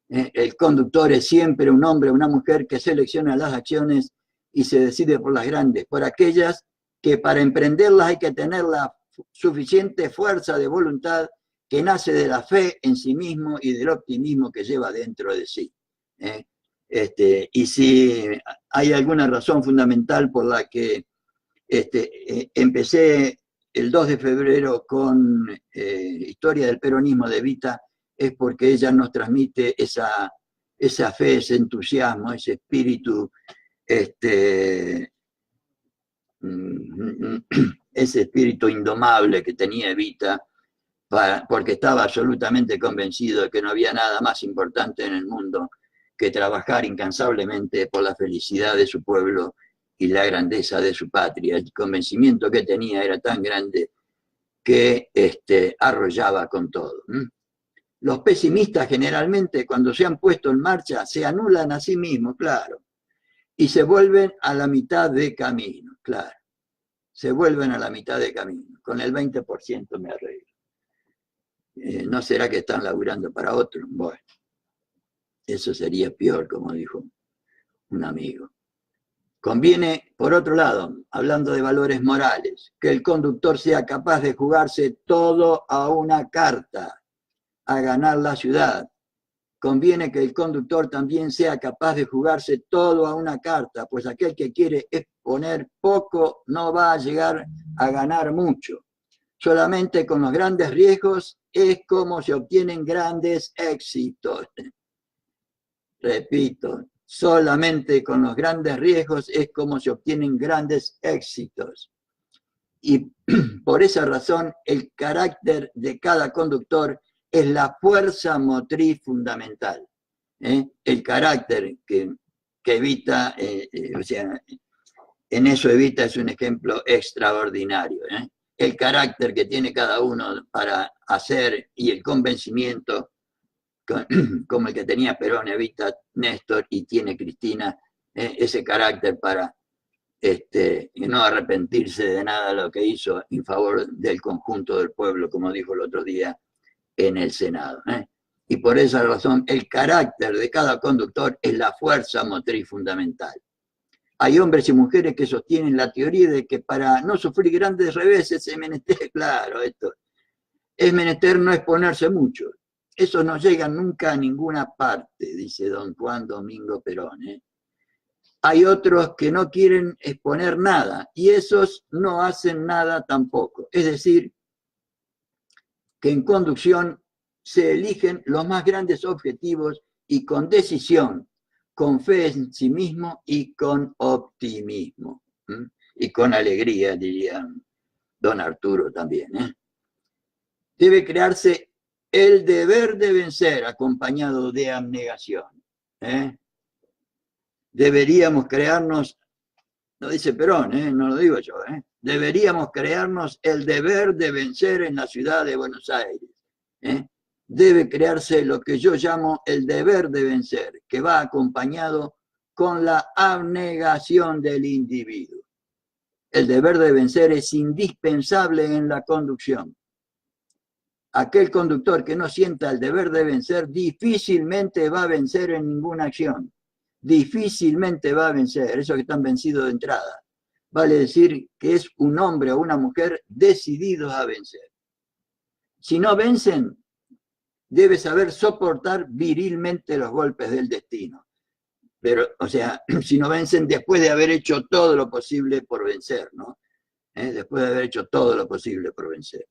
El conductor es siempre un hombre o una mujer que selecciona las acciones y se decide por las grandes, por aquellas que para emprenderlas hay que tener la suficiente fuerza de voluntad que nace de la fe en sí mismo y del optimismo que lleva dentro de sí. Y si hay alguna razón fundamental por la que empecé el 2 de febrero con Historia del Peronismo de Evita, es porque ella nos transmite esa fe, ese entusiasmo, ese espíritu, ese espíritu indomable que tenía Evita, porque estaba absolutamente convencido de que no había nada más importante en el mundo que trabajar incansablemente por la felicidad de su pueblo y la grandeza de su patria. El convencimiento que tenía era tan grande que arrollaba con todo. Los pesimistas generalmente, cuando se han puesto en marcha, se anulan a sí mismos, claro, y se vuelven a la mitad de camino, claro. Se vuelven a la mitad de camino. Con el 20% me arreglo. ¿No será que están laburando para otro? Bueno, eso sería peor, como dijo un amigo. Conviene, por otro lado, hablando de valores morales, que el conductor sea capaz de jugarse todo a una carta, a ganar la ciudad. Conviene que el conductor también sea capaz de jugarse todo a una carta, pues aquel que quiere exponer poco no va a llegar a ganar mucho. Solamente con los grandes riesgos es como se obtienen grandes éxitos. Repito, solamente con los grandes riesgos es como se obtienen grandes éxitos. Y por esa razón, el carácter de cada conductor es la fuerza motriz fundamental. El carácter que Evita, o sea, en eso Evita es un ejemplo extraordinario. El carácter que tiene cada uno para hacer y el convencimiento, como el que tenía Perón, Evita, Néstor y tiene Cristina, ese carácter para no arrepentirse de nada de lo que hizo en favor del conjunto del pueblo, como dijo el otro día en el Senado. Y por esa razón, el carácter de cada conductor es la fuerza motriz fundamental. Hay hombres y mujeres que sostienen la teoría de que para no sufrir grandes reveses es menester, claro, esto, es menester no exponerse mucho. Eso no llega nunca a ninguna parte, dice don Juan Domingo Perón. Hay otros que no quieren exponer nada y esos no hacen nada tampoco. Es decir, que en conducción se eligen los más grandes objetivos y con decisión, con fe en sí mismo y con optimismo. Y con alegría, diría don Arturo también, ¿eh? Debe crearse el deber de vencer, acompañado de abnegación, ¿eh? Deberíamos crearnos, lo dice Perón, no lo digo yo, deberíamos crearnos el deber de vencer en la ciudad de Buenos Aires. Debe crearse lo que yo llamo el deber de vencer, que va acompañado con la abnegación del individuo. El deber de vencer es indispensable en la conducción. Aquel conductor que no sienta el deber de vencer difícilmente va a vencer en ninguna acción. Difícilmente va a vencer, esos que están vencidos de entrada. Vale decir que es un hombre o una mujer decididos a vencer. Si no vencen, debe saber soportar virilmente los golpes del destino. Pero, o sea, si no vencen después de haber hecho todo lo posible por vencer, ¿no? Después de haber hecho todo lo posible por vencer.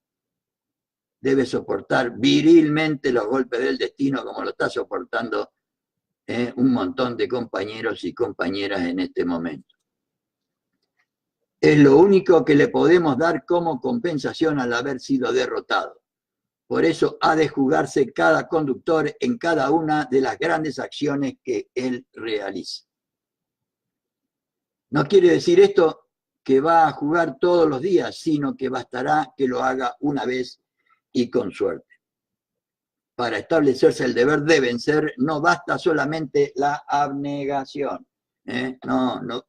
Debe soportar virilmente los golpes del destino como lo está soportando un montón de compañeros y compañeras en este momento. Es lo único que le podemos dar como compensación al haber sido derrotado. Por eso ha de jugarse cada conductor en cada una de las grandes acciones que él realiza. No quiere decir esto que va a jugar todos los días, sino que bastará que lo haga una vez y con suerte. Para establecerse el deber de vencer no basta solamente la abnegación. No.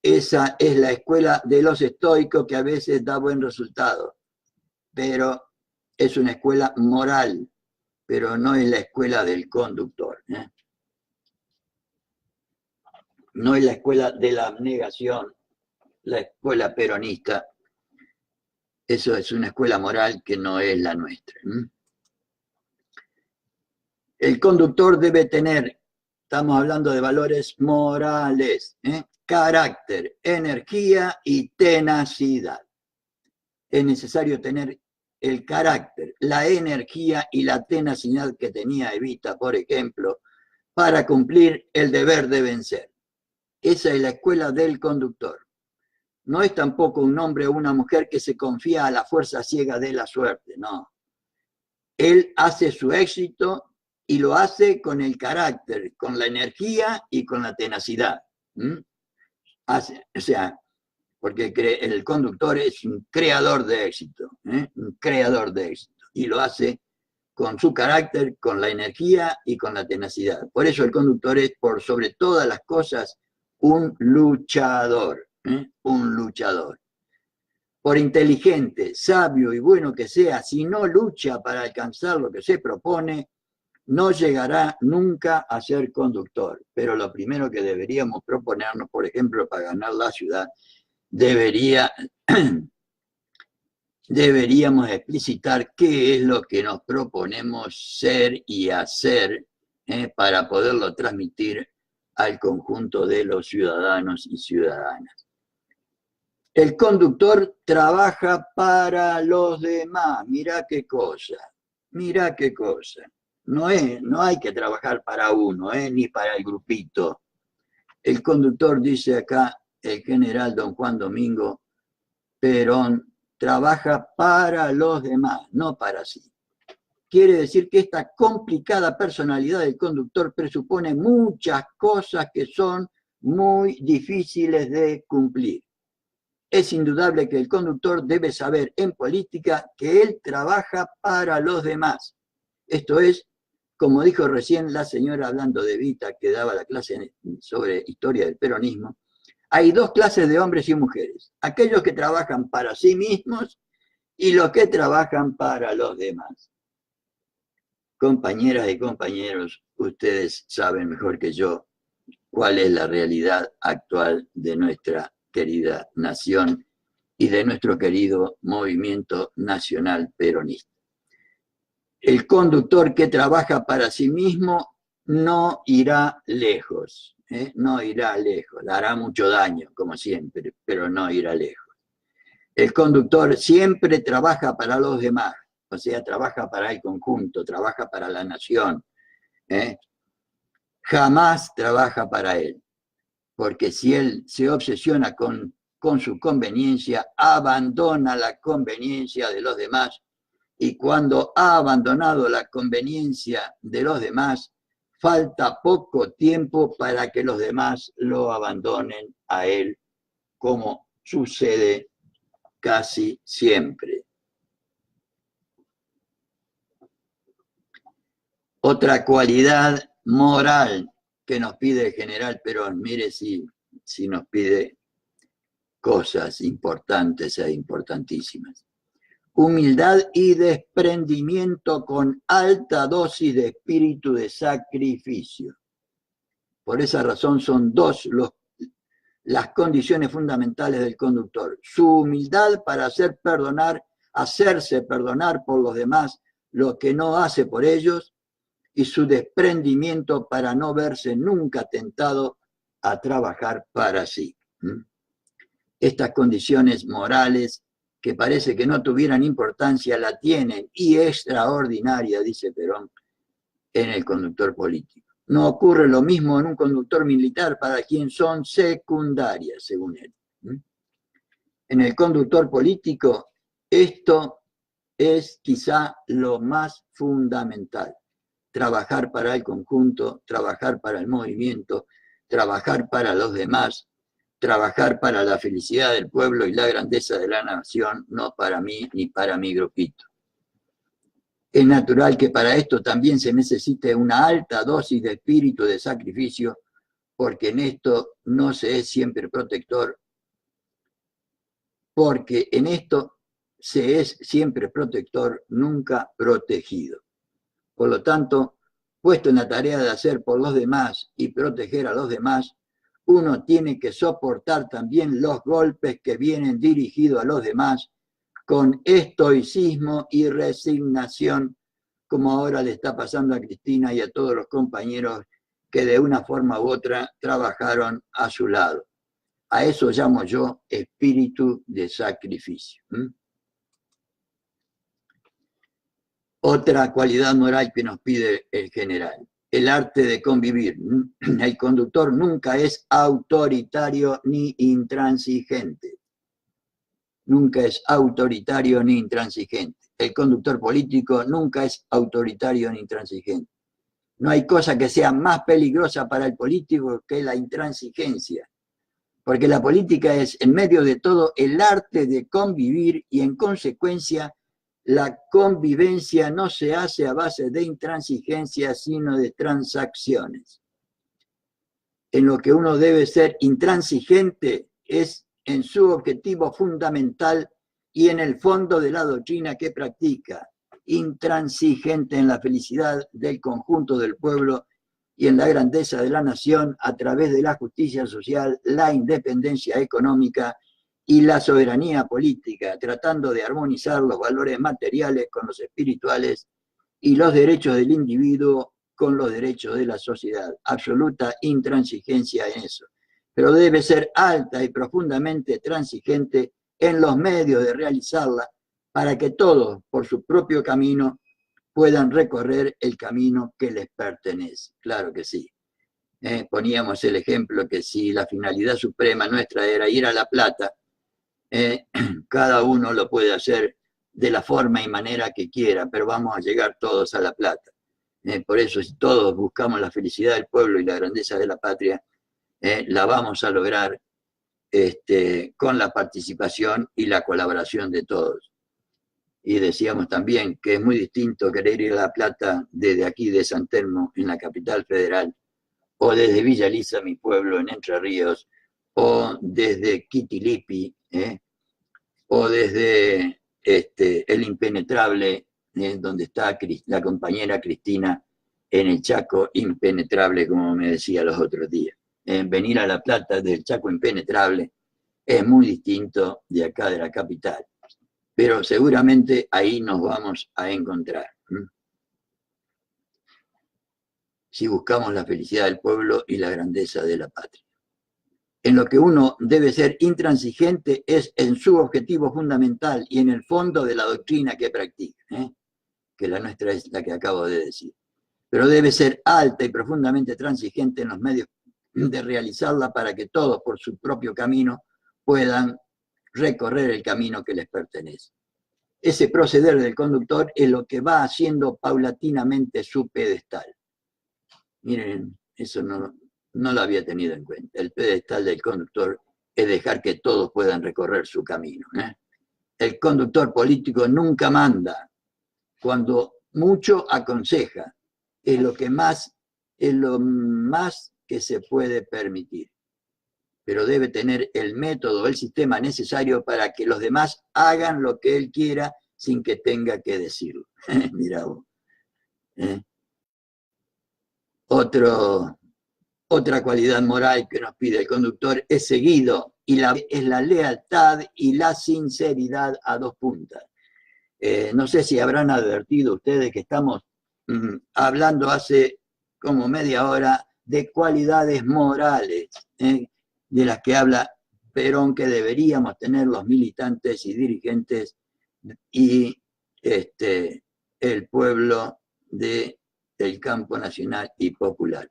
Esa es la escuela de los estoicos que a veces da buen resultado, pero es una escuela moral, pero no es la escuela del conductor. No es la escuela de la abnegación, la escuela peronista. Eso es una escuela moral que no es la nuestra. El conductor debe tener, estamos hablando de valores morales, carácter, energía y tenacidad. Es necesario tener el carácter, la energía y la tenacidad que tenía Evita, por ejemplo, para cumplir el deber de vencer. Esa es la escuela del conductor. No es tampoco un hombre o una mujer que se confía a la fuerza ciega de la suerte, no. Él hace su éxito y lo hace con el carácter, con la energía y con la tenacidad. O sea, porque el conductor es un creador de éxito, un creador de éxito, y lo hace con su carácter, con la energía y con la tenacidad. Por eso el conductor es, por sobre todas las cosas, un luchador, un luchador. Por inteligente, sabio y bueno que sea, si no lucha para alcanzar lo que se propone, no llegará nunca a ser conductor. Pero lo primero que deberíamos proponernos, por ejemplo, para ganar la ciudad, deberíamos explicitar qué es lo que nos proponemos ser y hacer para poderlo transmitir al conjunto de los ciudadanos y ciudadanas. El conductor trabaja para los demás. Mirá qué cosa, mirá qué cosa. No hay que trabajar para uno, ni para el grupito. El conductor, dice acá el general don Juan Domingo Perón, trabaja para los demás, no para sí. Quiere decir que esta complicada personalidad del conductor presupone muchas cosas que son muy difíciles de cumplir. Es indudable que el conductor debe saber en política que él trabaja para los demás. Esto es, como dijo recién la señora hablando de Evita, que daba la clase sobre historia del peronismo, hay dos clases de hombres y mujeres. Aquellos que trabajan para sí mismos y los que trabajan para los demás. Compañeras y compañeros, ustedes saben mejor que yo cuál es la realidad actual de nuestra querida nación y de nuestro querido movimiento nacional peronista. El conductor que trabaja para sí mismo no irá lejos, no irá lejos, hará mucho daño, como siempre, pero no irá lejos. El conductor siempre trabaja para los demás, o sea, trabaja para el conjunto, trabaja para la nación, jamás trabaja para él, porque si él se obsesiona con con su conveniencia, abandona la conveniencia de los demás, y cuando ha abandonado la conveniencia de los demás, falta poco tiempo para que los demás lo abandonen a él, como sucede casi siempre. Otra cualidad moral que nos pide el general Perón, mire si nos pide cosas importantes e importantísimas. Humildad y desprendimiento con alta dosis de espíritu de sacrificio. Por esa razón son dos las condiciones fundamentales del conductor. Su humildad para hacerse perdonar por los demás lo que no hace por ellos, y su desprendimiento para no verse nunca tentado a trabajar para sí. Estas condiciones morales que parece que no tuvieran importancia, la tienen, y extraordinaria, dice Perón, en el conductor político. No ocurre lo mismo en un conductor militar, para quien son secundarias, según él. En el conductor político, esto es quizá lo más fundamental. Trabajar para el conjunto, trabajar para el movimiento, trabajar para los demás, trabajar para la felicidad del pueblo y la grandeza de la nación, no para mí ni para mi grupito. Es natural que para esto también se necesite una alta dosis de espíritu de sacrificio, porque en esto no se es siempre protector, porque en esto se es siempre protector, nunca protegido. Por lo tanto, puesto en la tarea de hacer por los demás y proteger a los demás, uno tiene que soportar también los golpes que vienen dirigidos a los demás con estoicismo y resignación, como ahora le está pasando a Cristina y a todos los compañeros que de una forma u otra trabajaron a su lado. A eso llamo yo espíritu de sacrificio. Otra cualidad moral que nos pide el general: el arte de convivir. El conductor nunca es autoritario ni intransigente. Nunca es autoritario ni intransigente. El conductor político nunca es autoritario ni intransigente. No hay cosa que sea más peligrosa para el político que la intransigencia, porque la política es, en medio de todo, el arte de convivir, y en consecuencia la convivencia no se hace a base de intransigencia, sino de transacciones. En lo que uno debe ser intransigente es en su objetivo fundamental y en el fondo de la doctrina que practica. Intransigente en la felicidad del conjunto del pueblo y en la grandeza de la nación a través de la justicia social, la independencia económica y la soberanía política, tratando de armonizar los valores materiales con los espirituales y los derechos del individuo con los derechos de la sociedad. Absoluta intransigencia en eso. Pero debe ser alta y profundamente transigente en los medios de realizarla, para que todos, por su propio camino, puedan recorrer el camino que les pertenece. Claro que sí. Poníamos el ejemplo que si la finalidad suprema nuestra era ir a La Plata, cada uno lo puede hacer de la forma y manera que quiera, pero vamos a llegar todos a La Plata. Por eso, si todos buscamos la felicidad del pueblo y la grandeza de la patria, la vamos a lograr con la participación y la colaboración de todos. Y decíamos también que es muy distinto querer ir a La Plata desde aquí de San Telmo, en la capital federal, o desde Villa Elisa, mi pueblo, en Entre Ríos, o desde Quitilipi, o desde el Impenetrable, donde está la compañera Cristina, en el Chaco Impenetrable, como me decía los otros días. Venir a La Plata del Chaco Impenetrable es muy distinto de acá de la capital, pero seguramente ahí nos vamos a encontrar. Si buscamos la felicidad del pueblo y la grandeza de la patria. En lo que uno debe ser intransigente es en su objetivo fundamental y en el fondo de la doctrina que practica, que la nuestra es la que acabo de decir. Pero debe ser alta y profundamente transigente en los medios de realizarla, para que todos, por su propio camino, puedan recorrer el camino que les pertenece. Ese proceder del conductor es lo que va haciendo paulatinamente su pedestal. Miren, eso no lo había tenido en cuenta. El pedestal del conductor es dejar que todos puedan recorrer su camino. El conductor político nunca manda, cuando mucho aconseja, es lo más que se puede permitir. Pero debe tener el método, el sistema necesario para que los demás hagan lo que él quiera sin que tenga que decirlo. Mirá vos. Otra cualidad moral que nos pide el conductor es seguido, y es la lealtad y la sinceridad a dos puntas. No sé si habrán advertido ustedes que estamos hablando hace como media hora de cualidades morales, de las que habla Perón, que deberíamos tener los militantes y dirigentes y el pueblo del campo nacional y popular.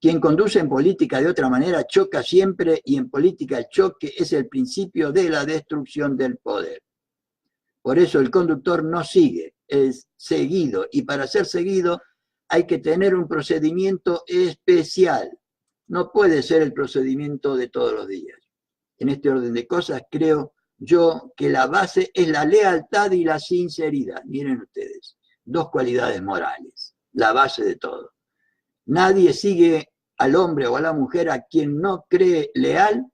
Quien conduce en política de otra manera choca siempre, y en política el choque es el principio de la destrucción del poder. Por eso el conductor no sigue, es seguido, y para ser seguido hay que tener un procedimiento especial. No puede ser el procedimiento de todos los días. En este orden de cosas, creo yo que la base es la lealtad y la sinceridad. Miren ustedes, dos cualidades morales, la base de todo. Nadie sigue al hombre o a la mujer a quien no cree leal,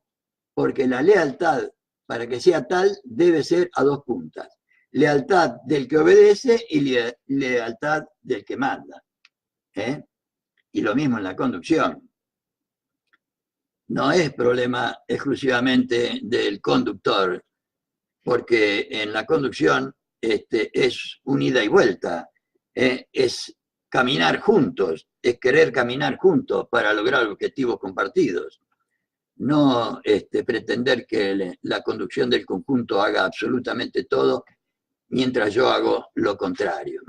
porque la lealtad, para que sea tal, debe ser a dos puntas. Lealtad del que obedece y lealtad del que manda. Y lo mismo en la conducción. No es problema exclusivamente del conductor, porque en la conducción es un ida y vuelta, es caminar juntos, es querer caminar juntos para lograr objetivos compartidos. No pretender que la conducción del conjunto haga absolutamente todo, mientras yo hago lo contrario.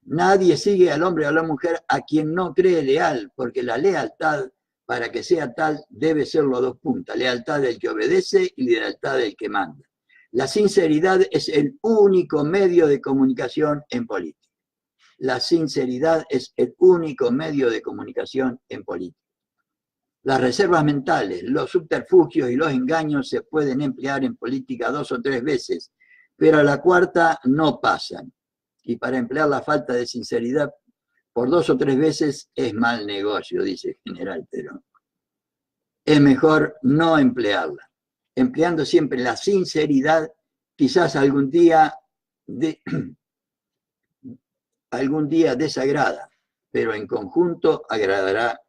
Nadie sigue al hombre o a la mujer a quien no cree leal, porque la lealtad, para que sea tal, debe serlo a dos puntas: lealtad del que obedece y lealtad del que manda. La sinceridad es el único medio de comunicación en política. La sinceridad es el único medio de comunicación en política. Las reservas mentales, los subterfugios y los engaños se pueden emplear en política 2 o 3 veces, pero a la cuarta no pasan. Y para emplear la falta de sinceridad por 2 o 3 veces es mal negocio, dice el general Perón. Es mejor no emplearla. Empleando siempre la sinceridad, quizás algún día desagrada, pero en conjunto agradará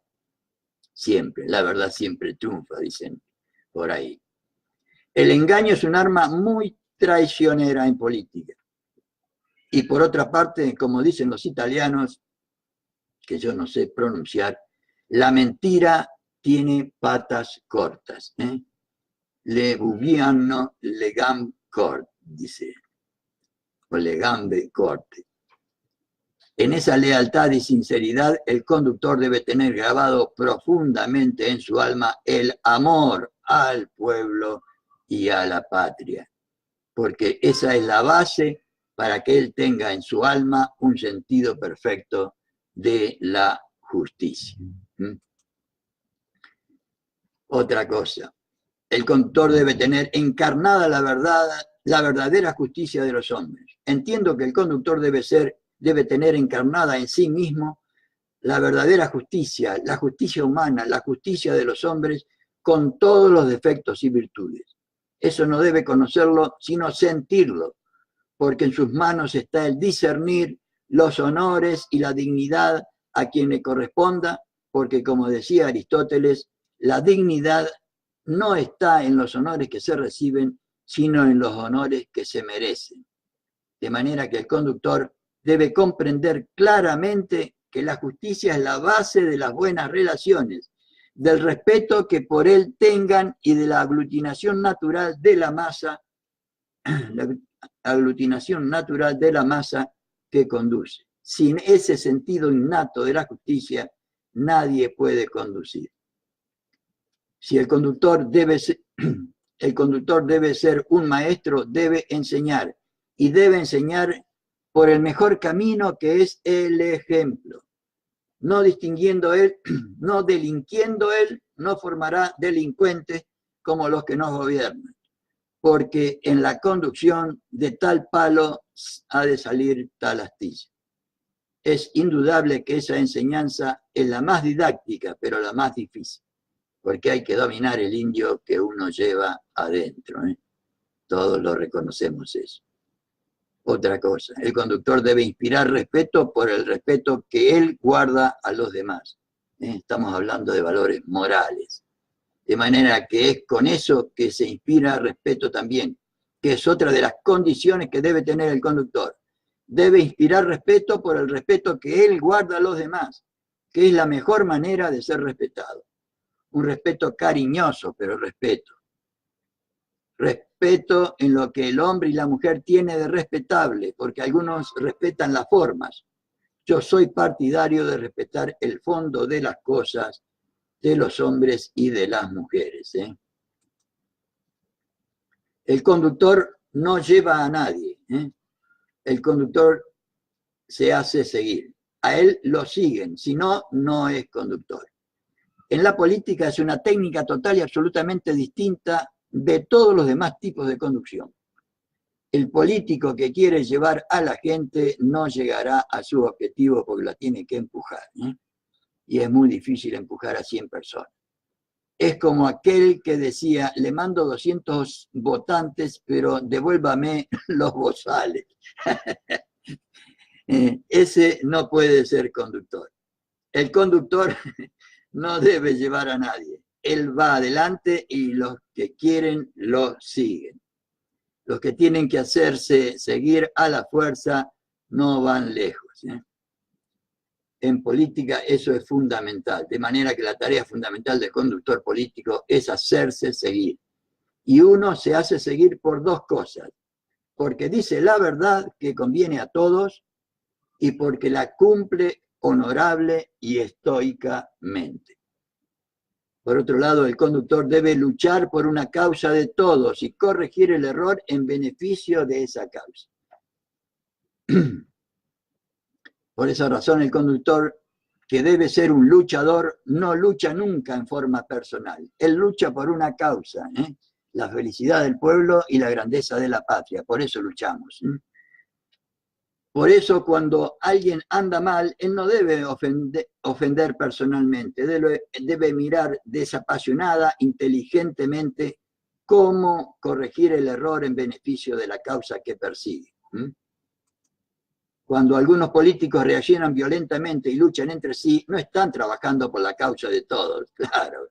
siempre. La verdad siempre triunfa, dicen por ahí. El engaño es un arma muy traicionera en política. Y por otra parte, como dicen los italianos, que yo no sé pronunciar, la mentira tiene patas cortas. Le bugiano le gambe corte, dice, o le gambe corte. En esa lealtad y sinceridad, el conductor debe tener grabado profundamente en su alma el amor al pueblo y a la patria, porque esa es la base para que él tenga en su alma un sentido perfecto de la justicia. Otra cosa, el conductor debe tener encarnada la verdadera justicia de los hombres. Entiendo que el conductor debe tener encarnada en sí mismo la verdadera justicia, la justicia humana, la justicia de los hombres, con todos los defectos y virtudes. Eso no debe conocerlo, sino sentirlo, porque en sus manos está el discernir los honores y la dignidad a quien le corresponda, porque como decía Aristóteles, la dignidad no está en los honores que se reciben, sino en los honores que se merecen. De manera que el conductor debe comprender claramente que la justicia es la base de las buenas relaciones, del respeto que por él tengan y de la aglutinación natural de la masa, que conduce. Sin ese sentido innato de la justicia, nadie puede conducir. Si el conductor debe ser, el conductor debe ser un maestro, debe enseñar, y debe enseñar por el mejor camino, que es el ejemplo. No distinguiendo él, no delinquiendo él, no formará delincuentes como los que nos gobiernan, porque en la conducción de tal palo ha de salir tal astilla. Es indudable que esa enseñanza es la más didáctica, pero la más difícil, porque hay que dominar el indio que uno lleva adentro, ¿eh? Todos lo reconocemos eso. Otra cosa, el conductor debe inspirar respeto por el respeto que él guarda a los demás. Estamos hablando de valores morales. De manera que es con eso que se inspira respeto también, que es otra de las condiciones que debe tener el conductor. Debe inspirar respeto por el respeto que él guarda a los demás, que es la mejor manera de ser respetado. Un respeto cariñoso, pero respeto. Respeto en lo que el hombre y la mujer tiene de respetable, porque algunos respetan las formas. Yo soy partidario de respetar el fondo de las cosas de los hombres y de las mujeres, ¿eh? El conductor no lleva a nadie, ¿eh? El conductor se hace seguir. A él lo siguen, si no, no es conductor. En la política es una técnica total y absolutamente distinta de todos los demás tipos de conducción. El político que quiere llevar a la gente no llegará a su objetivo porque la tiene que empujar, ¿eh? Y es muy difícil empujar a 100 personas. Es como aquel que decía, le mando 200 votantes, pero devuélvame los bozales. Ese no puede ser conductor. El conductor no debe llevar a nadie. Él va adelante y los que quieren lo siguen. Los que tienen que hacerse seguir a la fuerza no van lejos, ¿eh? En política eso es fundamental, de manera que la tarea fundamental del conductor político es hacerse seguir. Y uno se hace seguir por dos cosas, porque dice la verdad que conviene a todos y porque la cumple honorable y estoicamente. Por otro lado, el conductor debe luchar por una causa de todos y corregir el error en beneficio de esa causa. Por esa razón, el conductor, que debe ser un luchador, no lucha nunca en forma personal. Él lucha por una causa, ¿eh? La felicidad del pueblo y la grandeza de la patria. Por eso luchamos, ¿eh? Por eso, cuando alguien anda mal, él no debe ofender personalmente. Debe mirar desapasionada, inteligentemente, cómo corregir el error en beneficio de la causa que persigue, ¿eh? Cuando algunos políticos reaccionan violentamente y luchan entre sí, no están trabajando por la causa de todos, claro.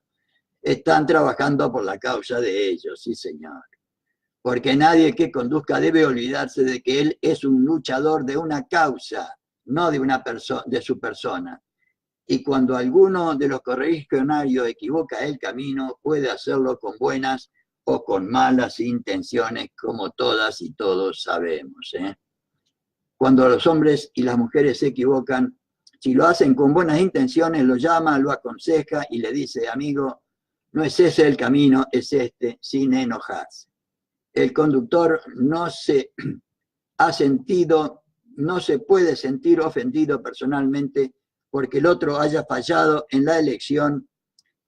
Están trabajando por la causa de ellos, sí señor. Porque nadie que conduzca debe olvidarse de que él es un luchador de una causa, no de su persona. Y cuando alguno de los correligionarios equivoca el camino, puede hacerlo con buenas o con malas intenciones, como todas y todos sabemos, ¿eh? Cuando los hombres y las mujeres se equivocan, si lo hacen con buenas intenciones, lo llama, lo aconseja y le dice, amigo, no es ese el camino, es este, sin enojarse. El conductor no se puede sentir ofendido personalmente porque el otro haya fallado en la elección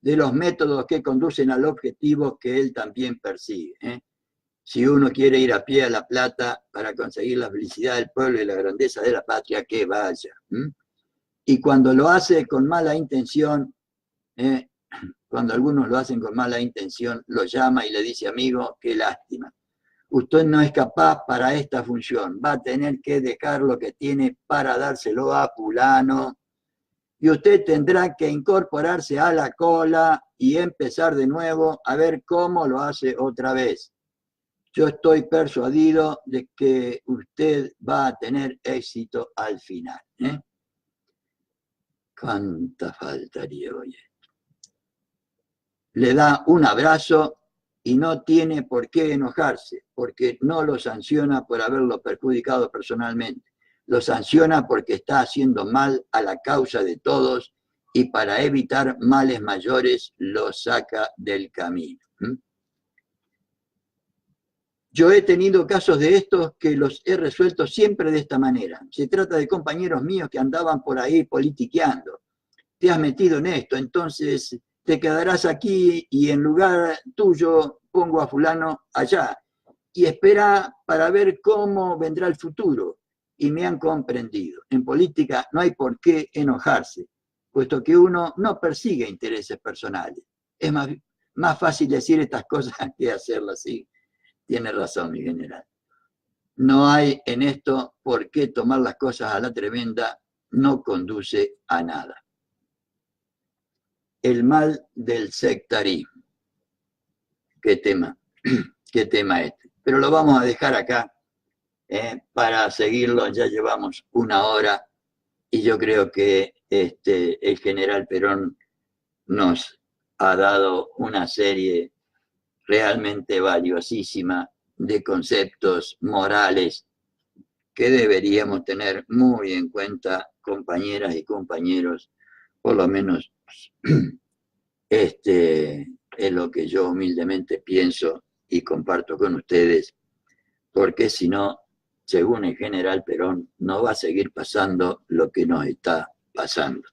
de los métodos que conducen al objetivo que él también persigue, ¿eh? Si uno quiere ir a pie a La Plata para conseguir la felicidad del pueblo y la grandeza de la patria, que vaya. Y cuando lo hace con mala intención, cuando algunos lo hacen con mala intención, lo llama y le dice, amigo, qué lástima. Usted no es capaz para esta función, va a tener que dejar lo que tiene para dárselo a fulano, y usted tendrá que incorporarse a la cola y empezar de nuevo a ver cómo lo hace otra vez. Yo estoy persuadido de que usted va a tener éxito al final, ¿eh? ¿Cuánta faltaría hoy? Le da un abrazo y no tiene por qué enojarse, porque no lo sanciona por haberlo perjudicado personalmente. Lo sanciona porque está haciendo mal a la causa de todos y para evitar males mayores los saca del camino. Yo he tenido casos de estos que los he resuelto siempre de esta manera. Se trata de compañeros míos que andaban por ahí politiqueando. Te has metido en esto, entonces te quedarás aquí y en lugar tuyo pongo a fulano allá. Y espera para ver cómo vendrá el futuro. Y me han comprendido. En política no hay por qué enojarse, puesto que uno no persigue intereses personales. Es más fácil decir estas cosas que hacerlas así. Tiene razón, mi general. No hay en esto por qué tomar las cosas a la tremenda, no conduce a nada. El mal del sectarismo. Qué tema este. Pero lo vamos a dejar acá para seguirlo. Ya llevamos 1 hora y yo creo que el general Perón nos ha dado una serie realmente valiosísima de conceptos morales que deberíamos tener muy en cuenta, compañeras y compañeros, por lo menos es lo que yo humildemente pienso y comparto con ustedes, porque si no, según el general Perón, no va a seguir pasando lo que nos está pasando,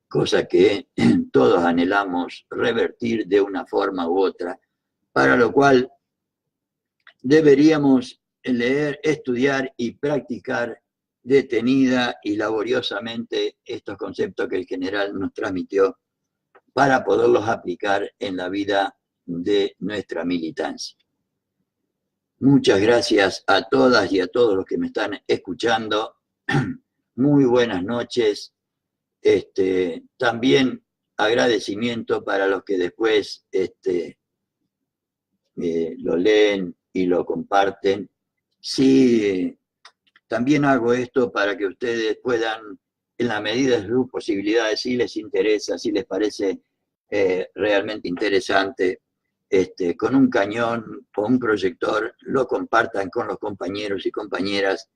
cosa que todos anhelamos revertir de una forma u otra, para lo cual deberíamos leer, estudiar y practicar detenida y laboriosamente estos conceptos que el general nos transmitió para poderlos aplicar en la vida de nuestra militancia. Muchas gracias a todas y a todos los que me están escuchando. Muy buenas noches. También agradecimiento para los que después lo leen y lo comparten. Sí, también hago esto para que ustedes puedan, en la medida de sus posibilidades, si les interesa, si les parece realmente interesante, con un cañón o un proyector, lo compartan con los compañeros y compañeras,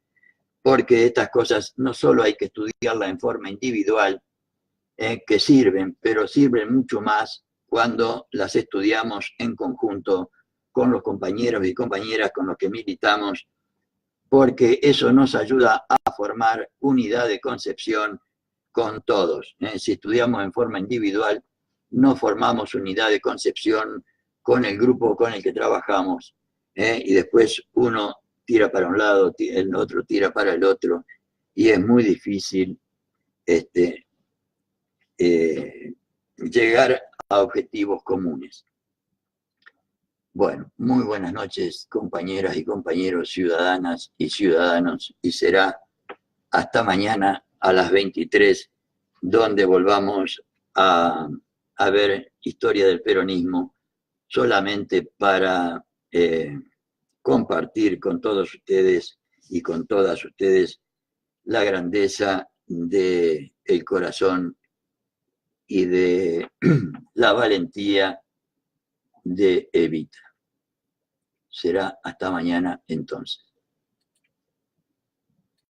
porque estas cosas no solo hay que estudiarlas en forma individual, que sirven, pero sirven mucho más cuando las estudiamos en conjunto con los compañeros y compañeras con los que militamos, porque eso nos ayuda a formar unidad de concepción con todos. Si estudiamos en forma individual, no formamos unidad de concepción con el grupo con el que trabajamos, y después uno tira para un lado, el otro tira para el otro, y es muy difícil llegar a objetivos comunes. Bueno, muy buenas noches, compañeras y compañeros, ciudadanas y ciudadanos, y será hasta mañana a las 23, donde volvamos a ver historia del peronismo, solamente para compartir con todos ustedes y con todas ustedes la grandeza del corazón y de la valentía de Evita. Será hasta mañana entonces.